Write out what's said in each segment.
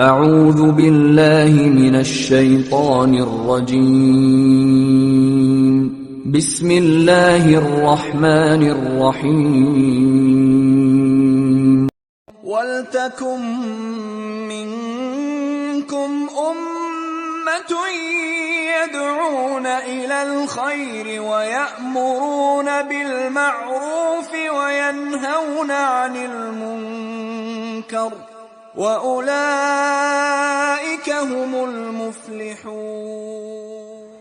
اعوذ باللہ من الشیطان الرجیم بسم اللہ الرحمن الرحیم وَلْتَكُن مِّنكُمْ أُمَّةٌ يَدْعُونَ إِلَى الْخَيْرِ وَيَأْمُرُونَ بِالْمَعْرُوفِ وَيَنْهَوْنَ عَنِ الْمُنكَرِ وَأُولَئِكَ هُمُ الْمُفْلِحُونَ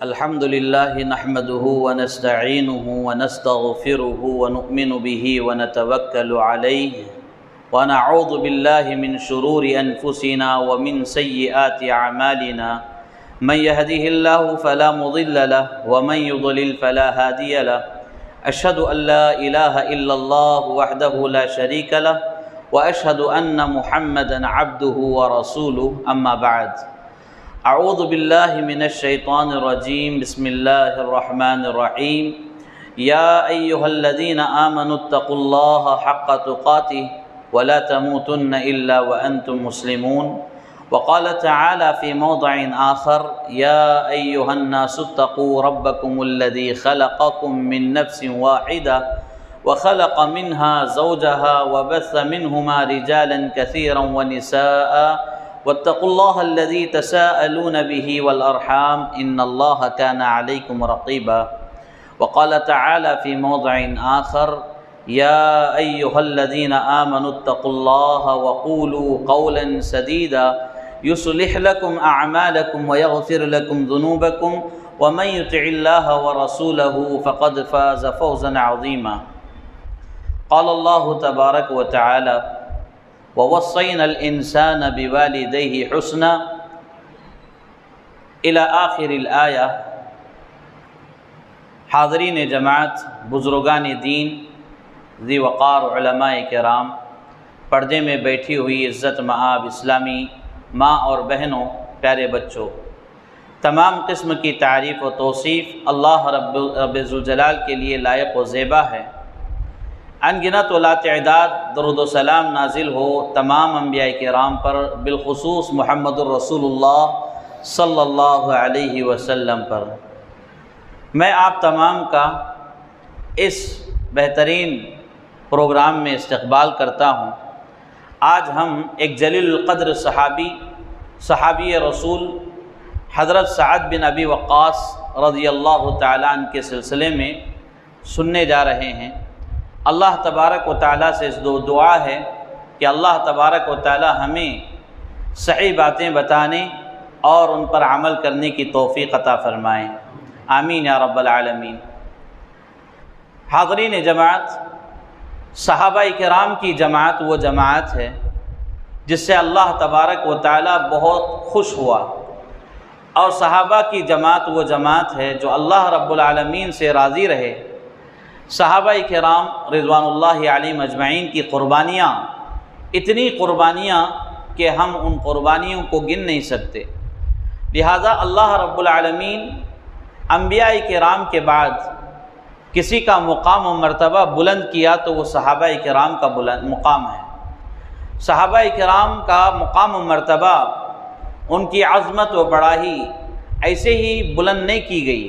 الحمد لله نحمده ونستعينه ونستغفره ونؤمن به ونتوكل عليه ونعوذ بالله من شرور أنفسنا ومن سيئات أعمالنا من يهده الله فلا مضل له ومن يضلل فلا هادي له أشهد أن لا إله إلا الله وحده لا شريك له وأشهد أن محمدا عبده ورسوله أما بعد أعوذ بالله من الشيطان الرجيم بسم الله الرحمن الرحيم يا أيها الذين آمنوا اتقوا الله حق تقاته ولا تموتن إلا وأنتم مسلمون وقال تعالى في موضع آخر يا أيها الناس اتقوا ربكم الذي خلقكم من نفس واحدة وخلق منها زوجها وبث منهما رجالا كثيرا ونساء واتقوا الله الذي تساءلون به والأرحام إن الله كان عليكم رقيبا وقال تعالى في موضع آخر يا أيها الذين آمنوا اتقوا الله وقولوا قولا سديدا يصلح لكم أعمالكم ويغفر لكم ذنوبكم ومن يطع الله ورسوله فقد فاز فوزا عظيما قال الله تبارك وتعالى ووصينا الإنسان بوالديه حسنا إلى آخر الآية. حاضرین جماعت، بزرگان دین، ذی وقار علماء کرام، پردے میں بیٹھی ہوئی عزت مآب اسلامی ماں اور بہنوں، پیارے بچوں، تمام قسم کی تعریف و توصیف اللہ رب ذوالجلال کے لیے لائق و زیبا ہے. ان گنت و لا تعداد درود و سلام نازل ہو تمام انبیاء کرام پر، بالخصوص محمد الرسول اللہ صلی اللہ علیہ وسلم پر. میں آپ تمام کا اس بہترین پروگرام میں استقبال کرتا ہوں. آج ہم ایک جلیل القدر صحابی رسول حضرت سعد بن ابی وقاص رضی اللہ تعالیٰ عنہ کے سلسلے میں سننے جا رہے ہیں. اللہ تبارک و تعالیٰ سے اس دعا ہے کہ اللہ تبارک و تعالیٰ ہمیں صحیح باتیں بتانے اور ان پر عمل کرنے کی توفیق عطا فرمائیں. آمین یا رب العالمین. حاضرین جماعت، صحابہ کرام کی جماعت وہ جماعت ہے جس سے اللہ تبارک و تعالیٰ بہت خوش ہوا، اور صحابہ کی جماعت وہ جماعت ہے جو اللہ رب العالمین سے راضی رہے. صحابہ کرام رضوان اللہ علیہم اجمعین کی قربانیاں اتنی قربانیاں کہ ہم ان قربانیوں کو گن نہیں سکتے. لہذا اللہ رب العالمین انبیاء کرام کے بعد کسی کا مقام و مرتبہ بلند کیا تو وہ صحابہ کرام کا مقام ہے. صحابہ کرام کا مقام و مرتبہ، ان کی عظمت و بڑائی ایسے ہی بلند نہیں کی گئی،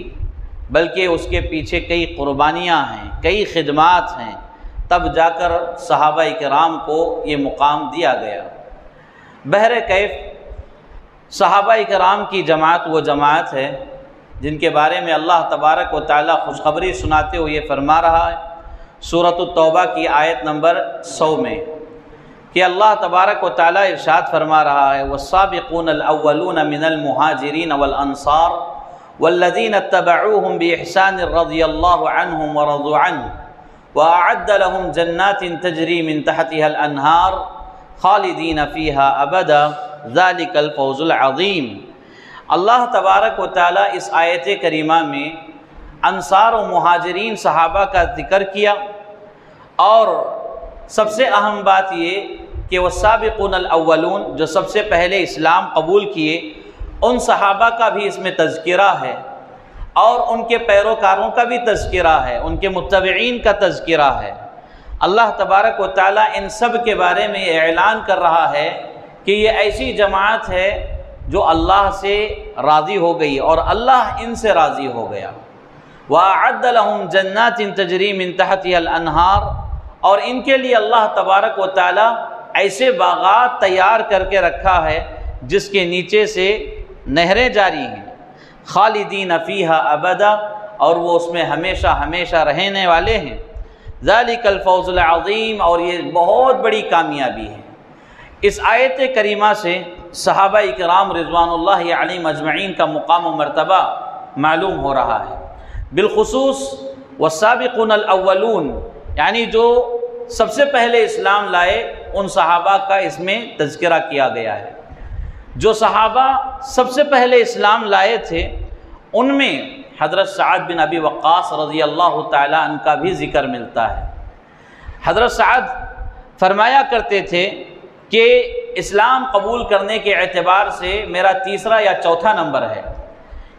بلکہ اس کے پیچھے کئی قربانیاں ہیں، کئی خدمات ہیں، تب جا کر صحابہ کرام کو یہ مقام دیا گیا. بہرکیف صحابہ کرام کی جماعت وہ جماعت ہے جن کے بارے میں اللہ تبارک و تعالیٰ خوشخبری سناتے ہوئے فرما رہا ہے سورۃ التوبہ کی آیت نمبر 100 میں کہ اللہ تبارک و تعالیٰ ارشاد فرما رہا ہے والسابقون الاولون من المہاجرین والانصار والذین اتبعوهم بإحسان رضی اللہ عنہم ورضوا عنہ وأعد لهم جنات تجری من تحتها الانہار خالدین فیہا ابدا ذلک الفوز العظیم. اللہ تبارک و تعالیٰ اس آیت کریمہ میں انصار و مہاجرین صحابہ کا ذکر کیا، اور سب سے اہم بات یہ کہ وہ سابقون الاولون جو سب سے پہلے اسلام قبول کیے، ان صحابہ کا بھی اس میں تذکرہ ہے، اور ان کے پیروکاروں کا بھی تذکرہ ہے، ان کے متبعین کا تذکرہ ہے. اللہ تبارک و تعالیٰ ان سب کے بارے میں اعلان کر رہا ہے کہ یہ ایسی جماعت ہے جو اللہ سے راضی ہو گئی اور اللہ ان سے راضی ہو گیا۔ وَأَعَدَّ لَهُمْ جَنَّاتٍ تَجْرِي مِن تَحْتِهَا الْأَنْهَارُ، اور ان کے لیے اللہ تبارک و تعالی ایسے باغات تیار کر کے رکھا ہے جس کے نیچے سے نہریں جاری ہیں، خالدین فیہا ابدا، اور وہ اس میں ہمیشہ ہمیشہ رہنے والے ہیں۔ ذالک الفوز العظیم، اور یہ بہت بڑی کامیابی ہے۔ اس آیت کریمہ سے صحابہ اکرام رضوان اللہ علیہم اجمعین کا مقام و مرتبہ معلوم ہو رہا ہے۔ بالخصوص والسابقون الاولون، یعنی جو سب سے پہلے اسلام لائے ان صحابہ کا اس میں تذکرہ کیا گیا ہے۔ جو صحابہ سب سے پہلے اسلام لائے تھے ان میں حضرت سعد بن ابی وقاص رضی اللہ تعالیٰ عنہ کا بھی ذکر ملتا ہے۔ حضرت سعد فرمایا کرتے تھے کہ اسلام قبول کرنے کے اعتبار سے میرا تیسرا یا چوتھا نمبر ہے،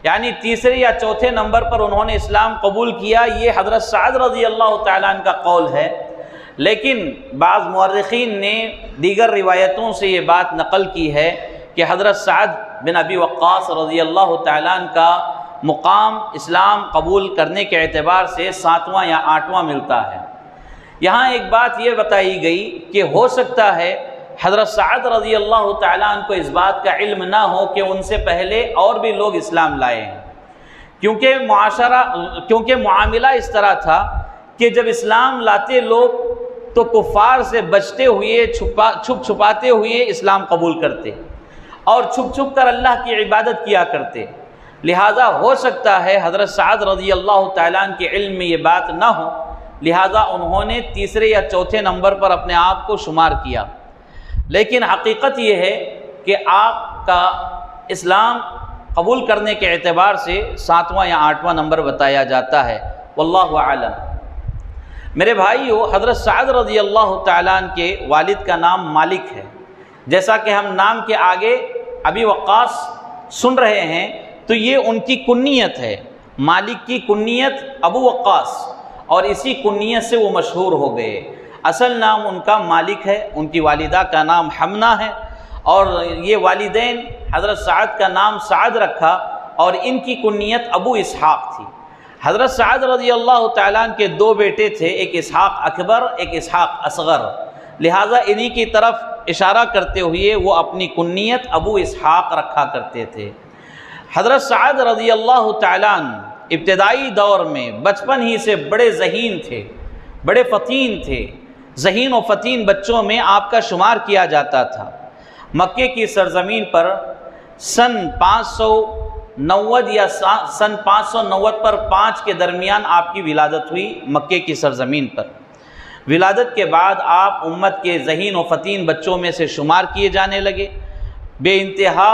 یعنی تیسرے یا چوتھے نمبر پر انہوں نے اسلام قبول کیا، یہ حضرت سعد رضی اللہ تعالیٰ عنہ کا قول ہے۔ لیکن بعض مورخین نے دیگر روایتوں سے یہ بات نقل کی ہے کہ حضرت سعد بن ابی وقاص رضی اللہ تعالیٰ عنہ کا مقام اسلام قبول کرنے کے اعتبار سے 7واں یا 8واں ملتا ہے۔ یہاں ایک بات یہ بتائی گئی کہ ہو سکتا ہے حضرت سعد رضی اللہ تعالیٰ عنہ کو اس بات کا علم نہ ہو کہ ان سے پہلے اور بھی لوگ اسلام لائے ہیں، کیونکہ معاملہ اس طرح تھا کہ جب اسلام لاتے لوگ تو کفار سے بچتے ہوئے چھپ چھپاتے ہوئے اسلام قبول کرتے اور چھپ چھپ کر اللہ کی عبادت کیا کرتے، لہٰذا ہو سکتا ہے حضرت سعد رضی اللہ تعالیٰ عنہ کے علم میں یہ بات نہ ہو، لہٰذا انہوں نے تیسرے یا چوتھے نمبر پر اپنے آپ کو شمار کیا۔ لیکن حقیقت یہ ہے کہ آپ کا اسلام قبول کرنے کے اعتبار سے 7واں یا 8واں نمبر بتایا جاتا ہے، واللہ اعلم۔ میرے بھائیو، حضرت سعد رضی اللہ تعالیٰ عنہ کے والد کا نام مالک ہے، جیسا کہ ہم نام کے آگے ابی وقاص سن رہے ہیں تو یہ ان کی کنیت ہے، مالک کی کنیت ابو وقاص، اور اسی کنیت سے وہ مشہور ہو گئے۔ اصل نام ان کا مالک ہے، ان کی والدہ کا نام حمنہ ہے، اور یہ والدین حضرت سعد کا نام سعد رکھا اور ان کی کنیت ابو اسحاق تھی۔ حضرت سعد رضی اللہ تعالیٰ عنہ کے 2 بیٹے تھے، ایک اسحاق اکبر، ایک اسحاق اصغر، لہٰذا انہی کی طرف اشارہ کرتے ہوئے وہ اپنی کنیت ابو اسحاق رکھا کرتے تھے۔ حضرت سعد رضی اللہ تعالیٰ عنہ ابتدائی دور میں بچپن ہی سے بڑے ذہین تھے، بڑے فتین تھے، ذہین و فتین بچوں میں آپ کا شمار کیا جاتا تھا۔ مکے کی سرزمین پر سن 590 یا سن 590 پر 5 کے درمیان آپ کی ولادت ہوئی مکے کی سرزمین پر۔ ولادت کے بعد آپ امت کے ذہین و فتین بچوں میں سے شمار کیے جانے لگے۔ بے انتہا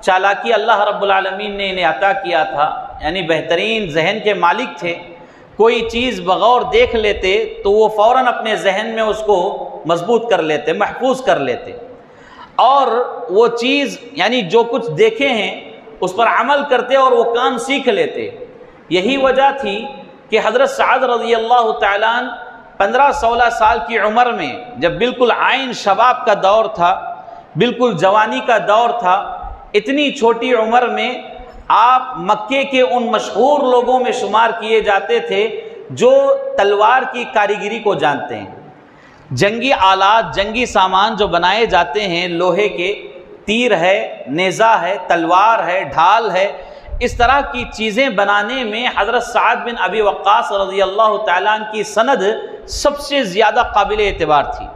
چالاکی اللہ رب العالمین نے انہیں عطا کیا تھا، یعنی بہترین ذہن کے مالک تھے۔ کوئی چیز بغور دیکھ لیتے تو وہ فوراً اپنے ذہن میں اس کو مضبوط کر لیتے، محفوظ کر لیتے، اور وہ چیز یعنی جو کچھ دیکھے ہیں اس پر عمل کرتے اور وہ کام سیکھ لیتے۔ یہی وجہ تھی کہ حضرت سعد رضی اللہ تعالیٰ عنہ 15-16 سال کی عمر میں، جب بالکل عین شباب کا دور تھا، بالکل جوانی کا دور تھا، اتنی چھوٹی عمر میں آپ مکے کے ان مشہور لوگوں میں شمار کیے جاتے تھے جو تلوار کی کاریگری کو جانتے ہیں۔ جنگی آلات، جنگی سامان جو بنائے جاتے ہیں، لوہے کے تیر ہے، نیزہ ہے، تلوار ہے، ڈھال ہے، اس طرح کی چیزیں بنانے میں حضرت سعد بن ابی وقاص رضی اللہ تعالیٰ عنہ کی سند سب سے زیادہ قابل اعتبار تھی۔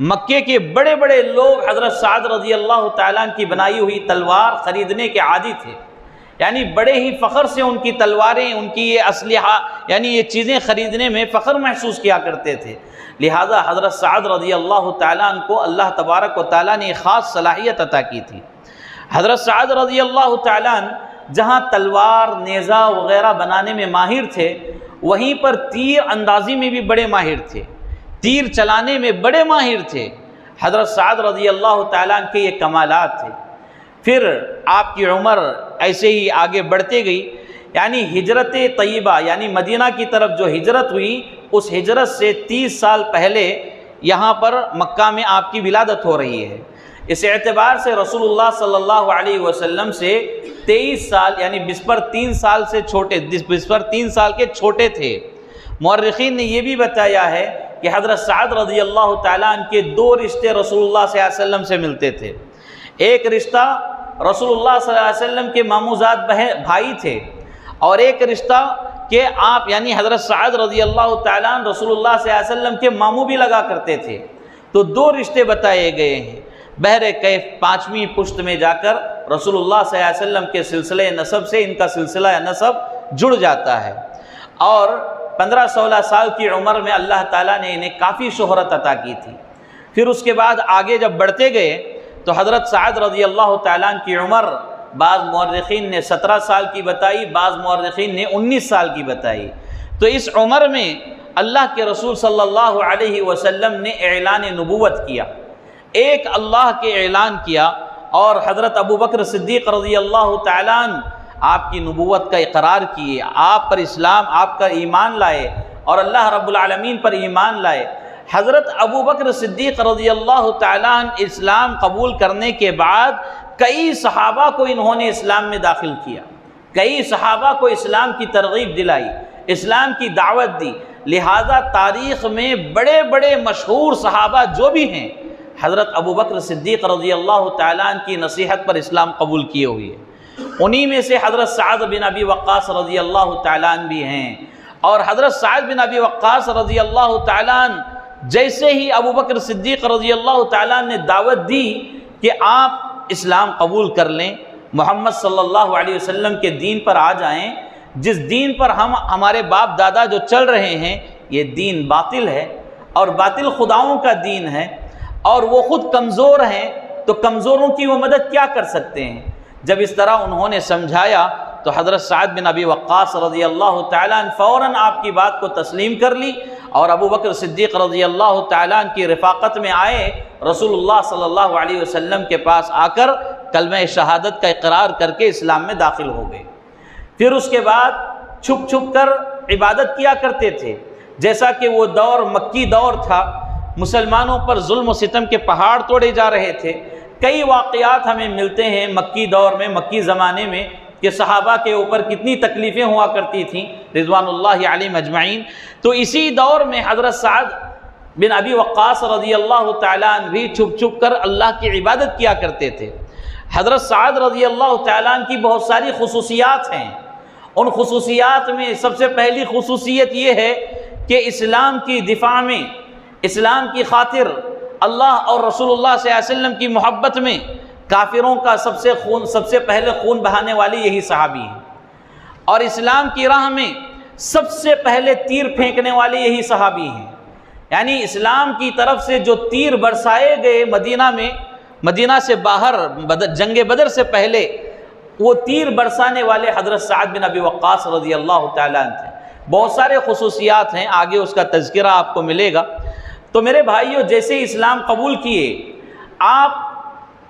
مکے کے بڑے بڑے لوگ حضرت سعد رضی اللہ تعالیٰ عنہ کی بنائی ہوئی تلوار خریدنے کے عادی تھے، یعنی بڑے ہی فخر سے ان کی تلواریں، ان کی یہ اسلحہ، یعنی یہ چیزیں خریدنے میں فخر محسوس کیا کرتے تھے۔ لہٰذا حضرت سعد رضی اللہ تعالیٰ عنہ کو اللہ تبارک و تعالیٰ نے ایک خاص صلاحیت عطا کی تھی۔ حضرت سعد رضی اللہ تعالیٰ عنہ جہاں تلوار، نیزہ وغیرہ بنانے میں ماہر تھے، وہیں پر تیر اندازی میں بھی بڑے ماہر تھے، تیر چلانے میں بڑے ماہر تھے۔ حضرت سعد رضی اللہ تعالیٰ عنہ کے یہ کمالات تھے۔ پھر آپ کی عمر ایسے ہی آگے بڑھتے گئی، یعنی ہجرت طیبہ یعنی مدینہ کی طرف جو ہجرت ہوئی، اس ہجرت سے 30 سال پہلے یہاں پر مکہ میں آپ کی ولادت ہو رہی ہے۔ اس اعتبار سے رسول اللہ صلی اللہ علیہ وسلم سے 23 سال یعنی بسپر 3 سال سے چھوٹے، بسپر 3 سال کے چھوٹے تھے۔ مورخین نے یہ بھی بتایا ہے کہ حضرت سعد رضی اللہ تعالیٰ عنہ کے 2 رشتے رسول اللہ صلی اللہ علیہ وسلم سے ملتے تھے۔ ایک رشتہ رسول اللہ صلی اللہ علیہ وسلم کے ماموزاد بھائی تھے، اور ایک رشتہ کہ آپ یعنی حضرت سعد رضی اللہ تعالیٰ عنہ رسول اللہ صلی اللہ علیہ وسلم کے ماموں بھی لگا کرتے تھے۔ تو 2 رشتے بتائے گئے ہیں۔ بہر کیف 5ویں پشت میں جا کر رسول اللہ صلی اللہ علیہ وسلم کے سلسلہ نسب سے ان کا سلسلہ نسب جڑ جاتا ہے، اور 15-16 سال کی عمر میں اللہ تعالیٰ نے انہیں کافی شہرت عطا کی تھی۔ پھر اس کے بعد آگے جب بڑھتے گئے تو حضرت سعد رضی اللہ تعالیٰ عنہ کی عمر بعض مورخین نے 17 سال کی بتائی، بعض مورخین نے 19 سال کی بتائی۔ تو اس عمر میں اللہ کے رسول صلی اللہ علیہ وسلم نے اعلان نبوت کیا، ایک اللہ کے اعلان کیا، اور حضرت ابو بکر صدیق رضی اللہ تعالیٰ عنہ آپ کی نبوت کا اقرار کیے، آپ پر اسلام، آپ کا ایمان لائے اور اللہ رب العالمین پر ایمان لائے۔ حضرت ابو بکر صدیق رضی اللہ تعالیٰ عنہ اسلام قبول کرنے کے بعد کئی صحابہ کو انہوں نے اسلام میں داخل کیا، کئی صحابہ کو اسلام کی ترغیب دلائی، اسلام کی دعوت دی۔ لہذا تاریخ میں بڑے بڑے مشہور صحابہ جو بھی ہیں حضرت ابو بکر صدیق رضی اللہ تعالیٰ عنہ کی نصیحت پر اسلام قبول کیے ہوئے ہیں۔ انہی میں سے حضرت سعد بن ابی وقاص رضی اللہ تعالیٰ عنہ بھی ہیں، اور حضرت سعد بن ابی وقاص رضی اللہ تعالیٰ عنہ جیسے ہی ابو بکر صدیق رضی اللہ تعالیٰ عنہ نے دعوت دی کہ آپ اسلام قبول کر لیں، محمد صلی اللہ علیہ وسلم کے دین پر آ جائیں، جس دین پر ہمارے باپ دادا جو چل رہے ہیں یہ دین باطل ہے اور باطل خداؤں کا دین ہے، اور وہ خود کمزور ہیں، تو کمزوروں کی وہ مدد کیا کر سکتے ہیں۔ جب اس طرح انہوں نے سمجھایا تو حضرت سعد بن ابی وقاص رضی اللہ تعالیٰ عنہ فوراً آپ کی بات کو تسلیم کر لی، اور ابو بکر صدیق رضی اللہ تعالیٰ عنہ کی رفاقت میں آئے، رسول اللہ صلی اللہ علیہ وسلم کے پاس آ کر کلمہ شہادت کا اقرار کر کے اسلام میں داخل ہو گئے۔ پھر اس کے بعد چھپ چھپ کر عبادت کیا کرتے تھے، جیسا کہ وہ دور مکی دور تھا، مسلمانوں پر ظلم و ستم کے پہاڑ توڑے جا رہے تھے۔ کئی واقعات ہمیں ملتے ہیں مکی دور میں، مکی زمانے میں، کہ صحابہ کے اوپر کتنی تکلیفیں ہوا کرتی تھیں رضوان اللہ علیہم اجمعین۔ تو اسی دور میں حضرت سعد بن ابی وقاص رضی اللہ تعالیٰ عنہ بھی چھپ چھپ کر اللہ کی عبادت کیا کرتے تھے۔ حضرت سعد رضی اللہ تعالیٰ عنہ کی بہت ساری خصوصیات ہیں، ان خصوصیات میں سب سے پہلی خصوصیت یہ ہے کہ اسلام کی دفاع میں، اسلام کی خاطر، اللہ اور رسول اللہ صلی اللہ علیہ وسلم کی محبت میں کافروں کا سب سے پہلے خون بہانے والے یہی صحابی ہیں، اور اسلام کی راہ میں سب سے پہلے تیر پھینکنے والے یہی صحابی ہیں۔ یعنی اسلام کی طرف سے جو تیر برسائے گئے مدینہ میں، مدینہ سے باہر جنگ بدر سے پہلے، وہ تیر برسانے والے حضرت سعد بن ابی وقاص رضی اللہ تعالیٰ عنہ تھے۔ بہت سارے خصوصیات ہیں، آگے اس کا تذکرہ آپ کو ملے گا۔ تو میرے بھائیوں، جیسے اسلام قبول کیے، آپ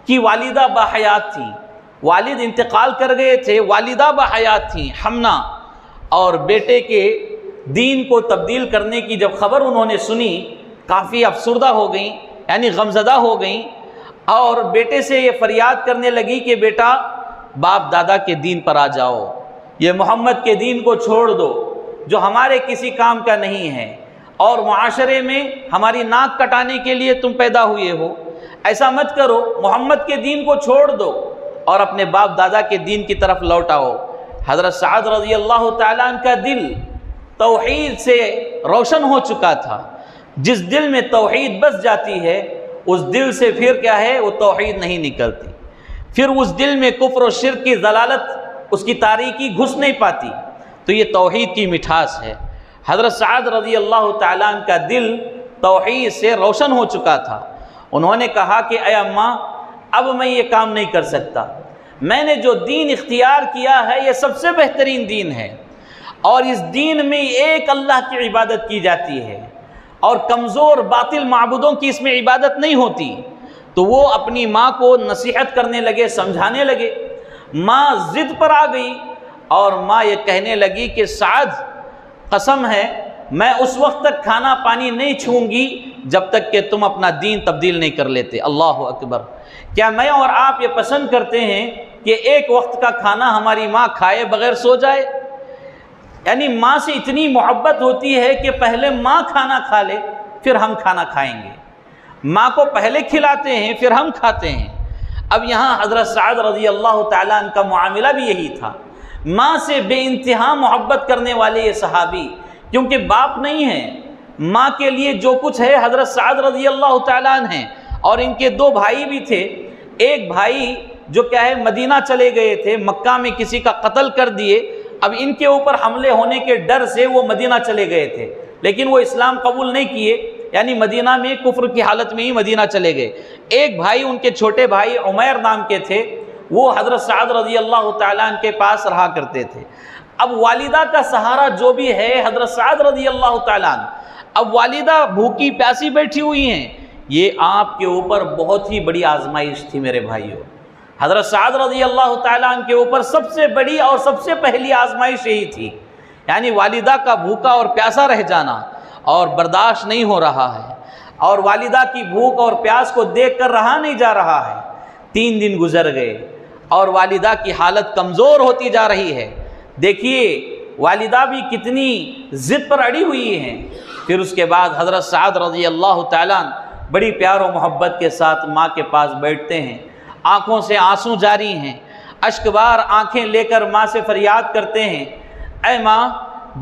کی والدہ باحیات تھیں، والد انتقال کر گئے تھے، والدہ باحیات تھیں حمنا، اور بیٹے کے دین کو تبدیل کرنے کی جب خبر انہوں نے سنی، کافی افسردہ ہو گئیں، یعنی غمزدہ ہو گئیں، اور بیٹے سے یہ فریاد کرنے لگی کہ بیٹا باپ دادا کے دین پر آ جاؤ، یہ محمد کے دین کو چھوڑ دو جو ہمارے کسی کام کا نہیں ہے، اور معاشرے میں ہماری ناک کٹانے کے لیے تم پیدا ہوئے ہو، ایسا مت کرو، محمد کے دین کو چھوڑ دو اور اپنے باپ دادا کے دین کی طرف لوٹ آؤ۔ حضرت سعد رضی اللہ تعالیٰ عنہ کا دل توحید سے روشن ہو چکا تھا۔ جس دل میں توحید بس جاتی ہے، اس دل سے پھر کیا ہے، وہ توحید نہیں نکلتی، پھر اس دل میں کفر و شرک کی ضلالت، اس کی تاریکی گھس نہیں پاتی۔ تو یہ توحید کی مٹھاس ہے۔ حضرت سعد رضی اللہ تعالیٰ عنہ کا دل توحید سے روشن ہو چکا تھا۔ انہوں نے کہا کہ اے اماں، اب میں یہ کام نہیں کر سکتا، میں نے جو دین اختیار کیا ہے یہ سب سے بہترین دین ہے، اور اس دین میں ایک اللہ کی عبادت کی جاتی ہے، اور کمزور باطل معبودوں کی اس میں عبادت نہیں ہوتی۔ تو وہ اپنی ماں کو نصیحت کرنے لگے، سمجھانے لگے۔ ماں ضد پر آ گئی، اور ماں یہ کہنے لگی کہ سعد، قسم ہے میں اس وقت تک کھانا پانی نہیں چھوؤں گی جب تک کہ تم اپنا دین تبدیل نہیں کر لیتے۔ اللہ اکبر! کیا میں اور آپ یہ پسند کرتے ہیں کہ ایک وقت کا کھانا ہماری ماں کھائے بغیر سو جائے؟ یعنی ماں سے اتنی محبت ہوتی ہے کہ پہلے ماں کھانا کھا لے پھر ہم کھانا کھائیں گے، ماں کو پہلے کھلاتے ہیں پھر ہم کھاتے ہیں۔ اب یہاں حضرت سعد رضی اللہ تعالیٰ عنہ کا معاملہ بھی یہی تھا، ماں سے بے انتہا محبت کرنے والے یہ صحابی، کیونکہ باپ نہیں ہے، ماں کے لیے جو کچھ ہے حضرت سعد رضی اللہ تعالیٰ عنہ ہیں، اور ان کے دو بھائی بھی تھے، ایک بھائی جو کیا ہے مدینہ چلے گئے تھے، مکہ میں کسی کا قتل کر دیے، اب ان کے اوپر حملے ہونے کے ڈر سے وہ مدینہ چلے گئے تھے، لیکن وہ اسلام قبول نہیں کیے، یعنی مدینہ میں کفر کی حالت میں ہی مدینہ چلے گئے۔ ایک بھائی ان کے چھوٹے بھائی عمیر نام کے تھے، وہ حضرت سعد رضی اللہ تعالیٰ عنہ کے پاس رہا کرتے تھے۔ اب والدہ کا سہارا جو بھی ہے حضرت سعد رضی اللہ تعالیٰ عنہ، اب والدہ بھوکی پیاسی بیٹھی ہوئی ہیں، یہ آپ کے اوپر بہت ہی بڑی آزمائش تھی میرے بھائیوں۔ حضرت سعد رضی اللہ تعالیٰ عنہ کے اوپر سب سے بڑی اور سب سے پہلی آزمائش یہی تھی، یعنی والدہ کا بھوکا اور پیاسا رہ جانا اور برداشت نہیں ہو رہا ہے، اور والدہ کی بھوک اور پیاس کو دیکھ کر رہا نہیں جا رہا ہے۔ 3 دن گزر گئے اور والدہ کی حالت کمزور ہوتی جا رہی ہے۔ دیکھیے والدہ بھی کتنی ضد پر اڑی ہوئی ہیں۔ پھر اس کے بعد حضرت سعد رضی اللہ تعالیٰ عنہ بڑی پیار و محبت کے ساتھ ماں کے پاس بیٹھتے ہیں، آنکھوں سے آنسو جاری ہیں، اشک بار آنکھیں لے کر ماں سے فریاد کرتے ہیں، اے ماں،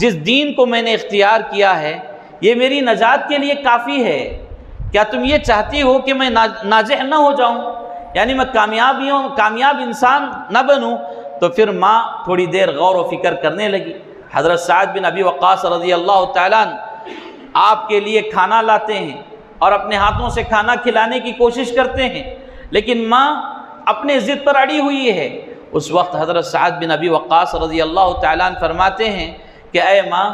جس دین کو میں نے اختیار کیا ہے یہ میری نجات کے لیے کافی ہے، کیا تم یہ چاہتی ہو کہ میں ناجح نہ ہو جاؤں، یعنی میں کامیاب انسان نہ بنوں؟ تو پھر ماں تھوڑی دیر غور و فکر کرنے لگی۔ حضرت سعد بن ابی وقاص رضی اللہ تعالیٰ عنہ آپ کے لیے کھانا لاتے ہیں اور اپنے ہاتھوں سے کھانا کھلانے کی کوشش کرتے ہیں، لیکن ماں اپنے ضد پر اڑی ہوئی ہے۔ اس وقت حضرت سعد بن ابی وقاص رضی اللہ تعالیٰ عنہ فرماتے ہیں کہ اے ماں،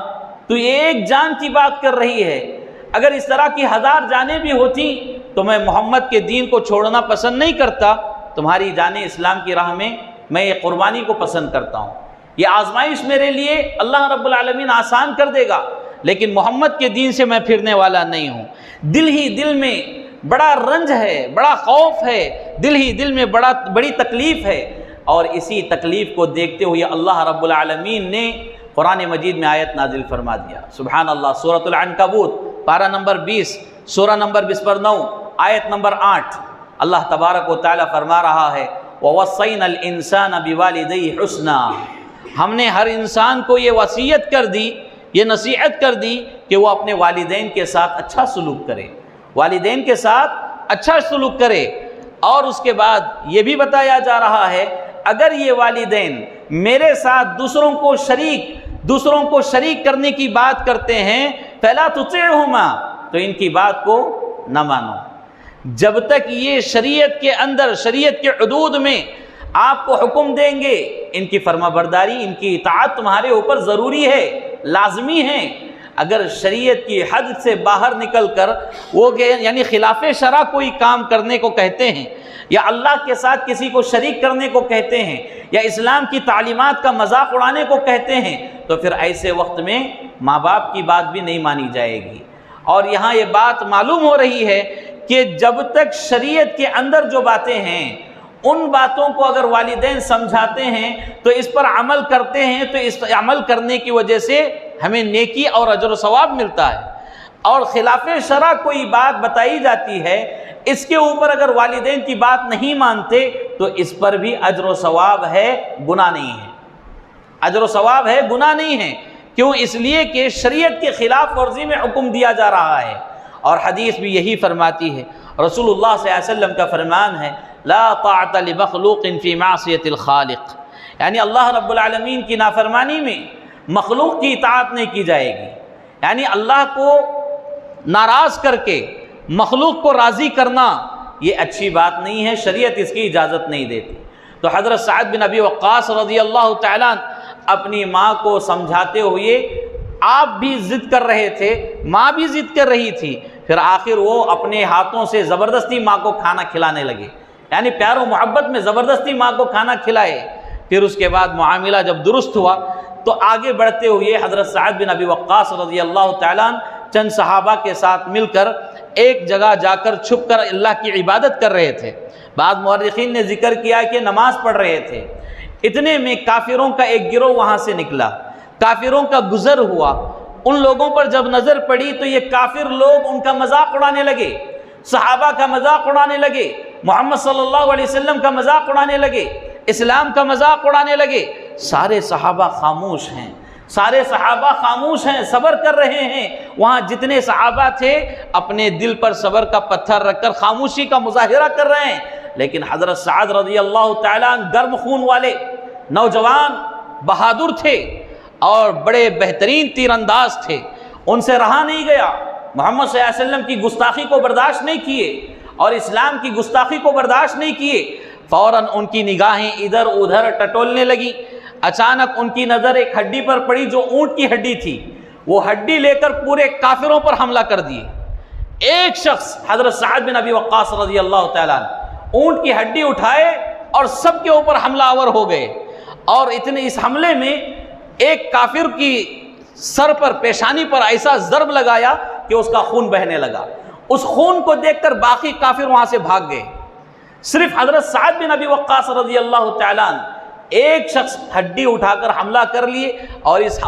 تو ایک جان کی بات کر رہی ہے، اگر اس طرح کی 1000 جانیں بھی ہوتی تو میں محمد کے دین کو چھوڑنا پسند نہیں کرتا، تمہاری جانیں اسلام کی راہ میں یہ قربانی کو پسند کرتا ہوں۔ یہ آزمائش میرے لیے اللہ رب العالمین آسان کر دے گا، لیکن محمد کے دین سے میں پھرنے والا نہیں ہوں۔ دل ہی دل میں بڑا رنج ہے، بڑا خوف ہے، دل ہی دل میں بڑی تکلیف ہے، اور اسی تکلیف کو دیکھتے ہوئے اللہ رب العالمین نے قرآن مجید میں آیت نازل فرما دیا۔ سبحان اللہ، سورۃ العنکبوت پارہ نمبر 20، سورہ نمبر 29، آیت نمبر 8، اللہ تبارک و تعالیٰ فرما رہا ہے وَوَصَّيْنَا الْإِنسَانَ بِوَالِدَيْهِ حُسْنًا، ہم نے ہر انسان کو یہ وصیت کر دی، یہ نصیحت کر دی کہ وہ اپنے والدین کے ساتھ اچھا سلوک کرے، والدین کے ساتھ اچھا سلوک کرے۔ اور اس کے بعد یہ بھی بتایا جا رہا ہے اگر یہ والدین میرے ساتھ دوسروں کو شریک کرنے کی بات کرتے ہیں فَلَا تُطِعْهُمَا، تو ان کی بات کو نہ مانو۔ جب تک یہ شریعت کے اندر، شریعت کے حدود میں آپ کو حکم دیں گے، ان کی فرما برداری، ان کی اطاعت تمہارے اوپر ضروری ہے، لازمی ہے۔ اگر شریعت کی حد سے باہر نکل کر وہ یعنی خلاف شرع کوئی کام کرنے کو کہتے ہیں، یا اللہ کے ساتھ کسی کو شریک کرنے کو کہتے ہیں، یا اسلام کی تعلیمات کا مذاق اڑانے کو کہتے ہیں، تو پھر ایسے وقت میں ماں باپ کی بات بھی نہیں مانی جائے گی۔ اور یہاں یہ بات معلوم ہو رہی ہے کہ جب تک شریعت کے اندر جو باتیں ہیں ان باتوں کو اگر والدین سمجھاتے ہیں تو اس پر عمل کرتے ہیں، تو اس عمل کرنے کی وجہ سے ہمیں نیکی اور اجر و ثواب ملتا ہے۔ اور خلاف شرع کوئی بات بتائی جاتی ہے، اس کے اوپر اگر والدین کی بات نہیں مانتے تو اس پر بھی اجر و ثواب ہے، گناہ نہیں ہے، اجر و ثواب ہے، گناہ نہیں ہے۔ کیوں؟ اس لیے کہ شریعت کے خلاف ورزی میں حکم دیا جا رہا ہے، اور حدیث بھی یہی فرماتی ہے۔ رسول اللہ صلی اللہ علیہ وسلم کا فرمان ہے لا طاعت لمخلوق فی معصیت الخالق، یعنی اللہ رب العالمین کی نافرمانی میں مخلوق کی اطاعت نہیں کی جائے گی، یعنی اللہ کو ناراض کر کے مخلوق کو راضی کرنا یہ اچھی بات نہیں ہے، شریعت اس کی اجازت نہیں دیتی۔ تو حضرت سعد بن ابی وقاص رضی اللہ تعالیٰ اپنی ماں کو سمجھاتے ہوئے، آپ بھی ضد کر رہے تھے، ماں بھی ضد کر رہی تھی، پھر آخر وہ اپنے ہاتھوں سے زبردستی ماں کو کھانا کھلانے لگے، یعنی پیار و محبت میں زبردستی ماں کو کھانا کھلائے۔ پھر اس کے بعد معاملہ جب درست ہوا تو آگے بڑھتے ہوئے حضرت سعد بن ابی وقاص رضی اللہ تعالیٰ چند صحابہ کے ساتھ مل کر ایک جگہ جا کر چھپ کر اللہ کی عبادت کر رہے تھے۔ بعض مورخین نے ذکر کیا کہ نماز پڑھ رہے تھے، اتنے میں کافروں کا ایک گروہ وہاں سے نکلا، کافروں کا گزر ہوا، ان لوگوں پر جب نظر پڑی تو یہ کافر لوگ ان کا مذاق اڑانے لگے، صحابہ کا مذاق اڑانے لگے، محمد صلی اللہ علیہ وسلم کا مذاق اڑانے لگے، اسلام کا مذاق اڑانے لگے۔ سارے صحابہ خاموش ہیں، سارے صحابہ خاموش ہیں، صبر کر رہے ہیں۔ وہاں جتنے صحابہ تھے اپنے دل پر صبر کا پتھر رکھ کر خاموشی کا مظاہرہ کر رہے ہیں، لیکن حضرت سعد رضی اللہ تعالیٰ عنہ گرم خون والے نوجوان بہادر تھے اور بڑے بہترین تیر انداز تھے، ان سے رہا نہیں گیا، محمد صلی اللہ علیہ وسلم کی گستاخی کو برداشت نہیں کیے اور اسلام کی گستاخی کو برداشت نہیں کیے۔ فوراً ان کی نگاہیں ادھر ادھر ٹٹولنے لگی۔ اچانک ان کی نظر ایک ہڈی پر پڑی جو اونٹ کی ہڈی تھی، وہ ہڈی لے کر پورے کافروں پر حملہ کر دیے۔ ایک شخص حضرت سعد بن ابی وقاص رضی اللہ تعالیٰ عنہ اونٹ کی ہڈی اٹھائے اور سب کے اوپر حملہ آور ہو گئے، اور اتنے اس حملے میں ایک کافر کی سر پر پیشانی پر ایسا ضرب لگایا کہ اس کا خون بہنے لگا۔ اس خون کو دیکھ کر باقی کافر وہاں سے بھاگ گئے، صرف حضرت سعد بن ابی وقاص رضی اللہ تعالیٰ عنہ ایک شخص ہڈی اٹھا کر حملہ کر لیے، اور اس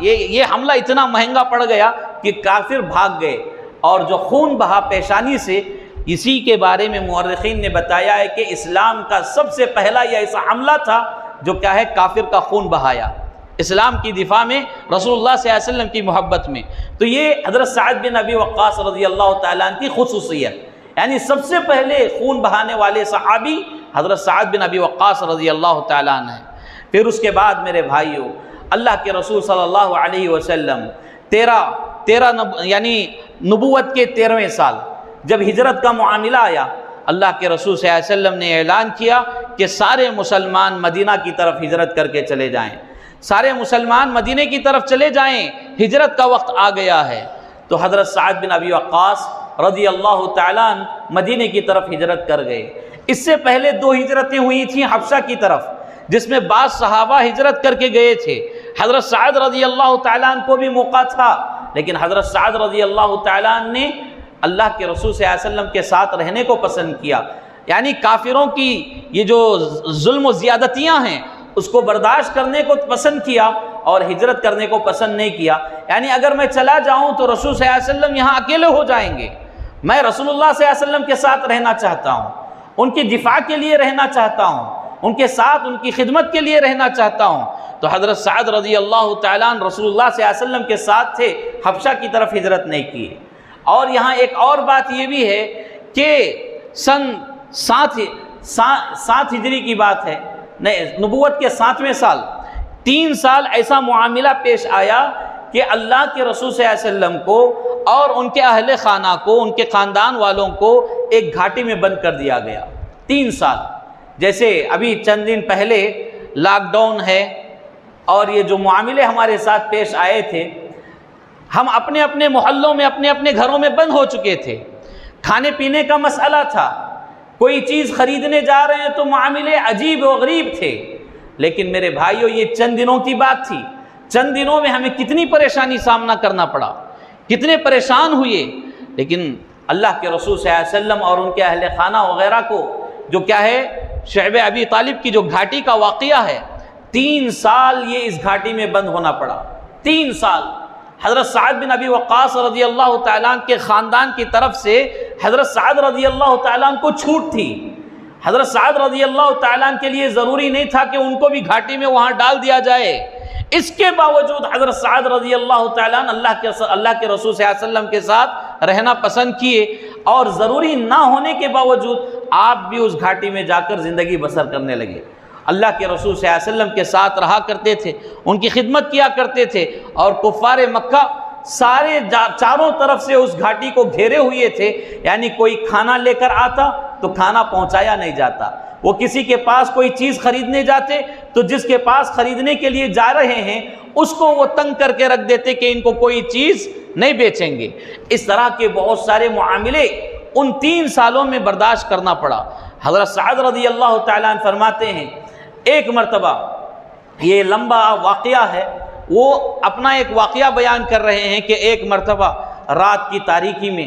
یہ حملہ اتنا مہنگا پڑ گیا کہ کافر بھاگ گئے، اور جو خون بہا پیشانی سے، اسی کے بارے میں مورخین نے بتایا ہے کہ اسلام کا سب سے پہلا یہ ایسا حملہ تھا جو کیا ہے کافر کا خون بہایا اسلام کی دفاع میں، رسول اللہ صلی اللہ علیہ وسلم کی محبت میں۔ تو یہ حضرت سعد بن ابی وقاص رضی اللہ تعالیٰ عنہ کی خصوصیت، یعنی سب سے پہلے خون بہانے والے صحابی حضرت سعد بن ابی وقاص رضی اللہ تعالیٰ عنہ ہے۔ پھر اس کے بعد میرے بھائیوں، اللہ کے رسول صلی اللہ علیہ وسلم یعنی نبوت کے 13ویں سال جب ہجرت کا معاملہ آیا، اللہ کے رسول صلی اللہ علیہ وسلم نے اعلان کیا کہ سارے مسلمان مدینہ کی طرف ہجرت کر کے چلے جائیں، سارے مسلمان مدینے کی طرف چلے جائیں، ہجرت کا وقت آ گیا ہے۔ تو حضرت سعد بن ابی وقاص رضی اللہ تعالیٰ عنہ مدینے کی طرف ہجرت کر گئے۔ اس سے پہلے 2 ہجرتیں ہوئی تھیں حبشہ کی طرف، جس میں بعض صحابہ ہجرت کر کے گئے تھے۔ حضرت سعد رضی اللہ تعالیٰ عنہ کو بھی موقع تھا، لیکن حضرت سعد رضی اللہ تعالیٰ عنہ نے اللہ کے رسول صلی اللہ علیہ وسلم کے ساتھ رہنے کو پسند کیا، یعنی کافروں کی یہ جو ظلم و زیادتیاں ہیں اس کو برداشت کرنے کو پسند کیا اور ہجرت کرنے کو پسند نہیں کیا۔ یعنی اگر میں چلا جاؤں تو رسول صلی اللہ علیہ وسلم یہاں اکیلے ہو جائیں گے، میں رسول اللہ صلی اللہ علیہ وسلم کے ساتھ رہنا چاہتا ہوں، ان کی دفاع کے لیے رہنا چاہتا ہوں، ان کے ساتھ ان کی خدمت کے لیے رہنا چاہتا ہوں۔ تو حضرت سعد رضی اللہ تعالیٰ عنہ رسول اللہ صلی اللہ علیہ وسلم کے ساتھ تھے، حبشہ کی طرف ہجرت نہیں کی۔ اور یہاں ایک اور بات یہ بھی ہے کہ سن 7 ہجری کی بات ہے، نبوت کے 7ویں سال 3 سال ایسا معاملہ پیش آیا کہ اللہ کے رسول صلی اللہ علیہ وسلم کو اور ان کے اہل خانہ کو، ان کے خاندان والوں کو ایک گھاٹی میں بند کر دیا گیا 3 سال۔ جیسے ابھی چند دن پہلے لاک ڈاؤن ہے اور یہ جو معاملے ہمارے ساتھ پیش آئے تھے، ہم اپنے اپنے محلوں میں اپنے اپنے گھروں میں بند ہو چکے تھے، کھانے پینے کا مسئلہ تھا، کوئی چیز خریدنے جا رہے ہیں تو معاملے عجیب و غریب تھے۔ لیکن میرے بھائیوں، یہ چند دنوں کی بات تھی، چند دنوں میں ہمیں کتنی پریشانی سامنا کرنا پڑا، کتنے پریشان ہوئے، لیکن اللہ کے رسول صلی اللہ علیہ وسلم اور ان کے اہل خانہ وغیرہ کو جو کیا ہے شعب ابی طالب کی جو گھاٹی کا واقعہ ہے، 3 سال یہ اس گھاٹی میں بند ہونا پڑا، 3 سال۔ حضرت سعد بن ابی وقاص رضی اللہ تعالیٰ عنہ کے خاندان کی طرف سے حضرت سعد رضی اللہ تعالیٰ عنہ کو چھوٹ تھی۔ حضرت سعد رضی اللہ تعالیٰ عنہ کے لیے ضروری نہیں تھا کہ ان کو بھی گھاٹی میں وہاں ڈال دیا جائے، اس کے باوجود حضرت سعد رضی اللہ تعالیٰ عنہ اللہ کے رسول صلی اللہ علیہ وسلم کے ساتھ رہنا پسند کیے، اور ضروری نہ ہونے کے باوجود آپ بھی اس گھاٹی میں جا کر زندگی بسر کرنے لگے، اللہ کے رسول صلی اللہ علیہ وسلم کے ساتھ رہا کرتے تھے، ان کی خدمت کیا کرتے تھے، اور کفار مکہ سارے چاروں طرف سے اس گھاٹی کو گھیرے ہوئے تھے، یعنی کوئی کھانا لے کر آتا تو کھانا پہنچایا نہیں جاتا، وہ کسی کے پاس کوئی چیز خریدنے جاتے تو جس کے پاس خریدنے کے لیے جا رہے ہیں اس کو وہ تنگ کر کے رکھ دیتے کہ ان کو کوئی چیز نہیں بیچیں گے۔ اس طرح کے بہت سارے معاملے ان 3 سالوں میں برداشت کرنا پڑا۔ حضرت سعد رضی اللہ تعالیٰ عنہ فرماتے ہیں، ایک مرتبہ، یہ لمبا واقعہ ہے، وہ اپنا ایک واقعہ بیان کر رہے ہیں کہ ایک مرتبہ رات کی تاریکی میں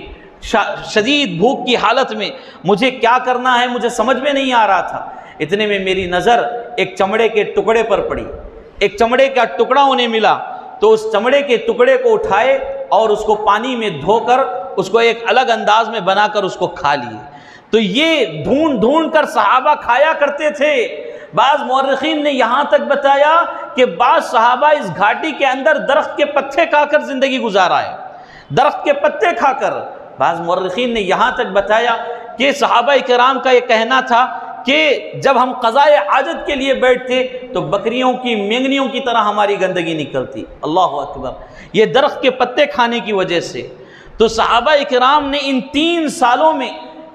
شدید بھوک کی حالت میں مجھے کیا کرنا ہے مجھے سمجھ میں نہیں آ رہا تھا۔ اتنے میں میری نظر ایک چمڑے کے ٹکڑے پر پڑی، ایک چمڑے کا ٹکڑا انہیں ملا، تو اس چمڑے کے ٹکڑے کو اٹھائے اور اس کو پانی میں دھو کر اس کو ایک الگ انداز میں بنا کر اس کو کھا لیے۔ تو یہ ڈھونڈ ڈھونڈ کر صحابہ کھایا کرتے تھے۔ بعض مورخین نے یہاں تک بتایا کہ بعض صحابہ اس گھاٹی کے اندر درخت کے پتے کھا کر زندگی گزارا ہے، درخت کے پتے کھا کر۔ بعض مورخین نے یہاں تک بتایا کہ صحابہ کرام کا یہ کہنا تھا کہ جب ہم قضائے حاجت کے لیے بیٹھتے تو بکریوں کی مینگنیوں کی طرح ہماری گندگی نکلتی۔ اللہ اکبر، یہ درخت کے پتے کھانے کی وجہ سے۔ تو صحابہ کرام نے ان 3 سالوں میں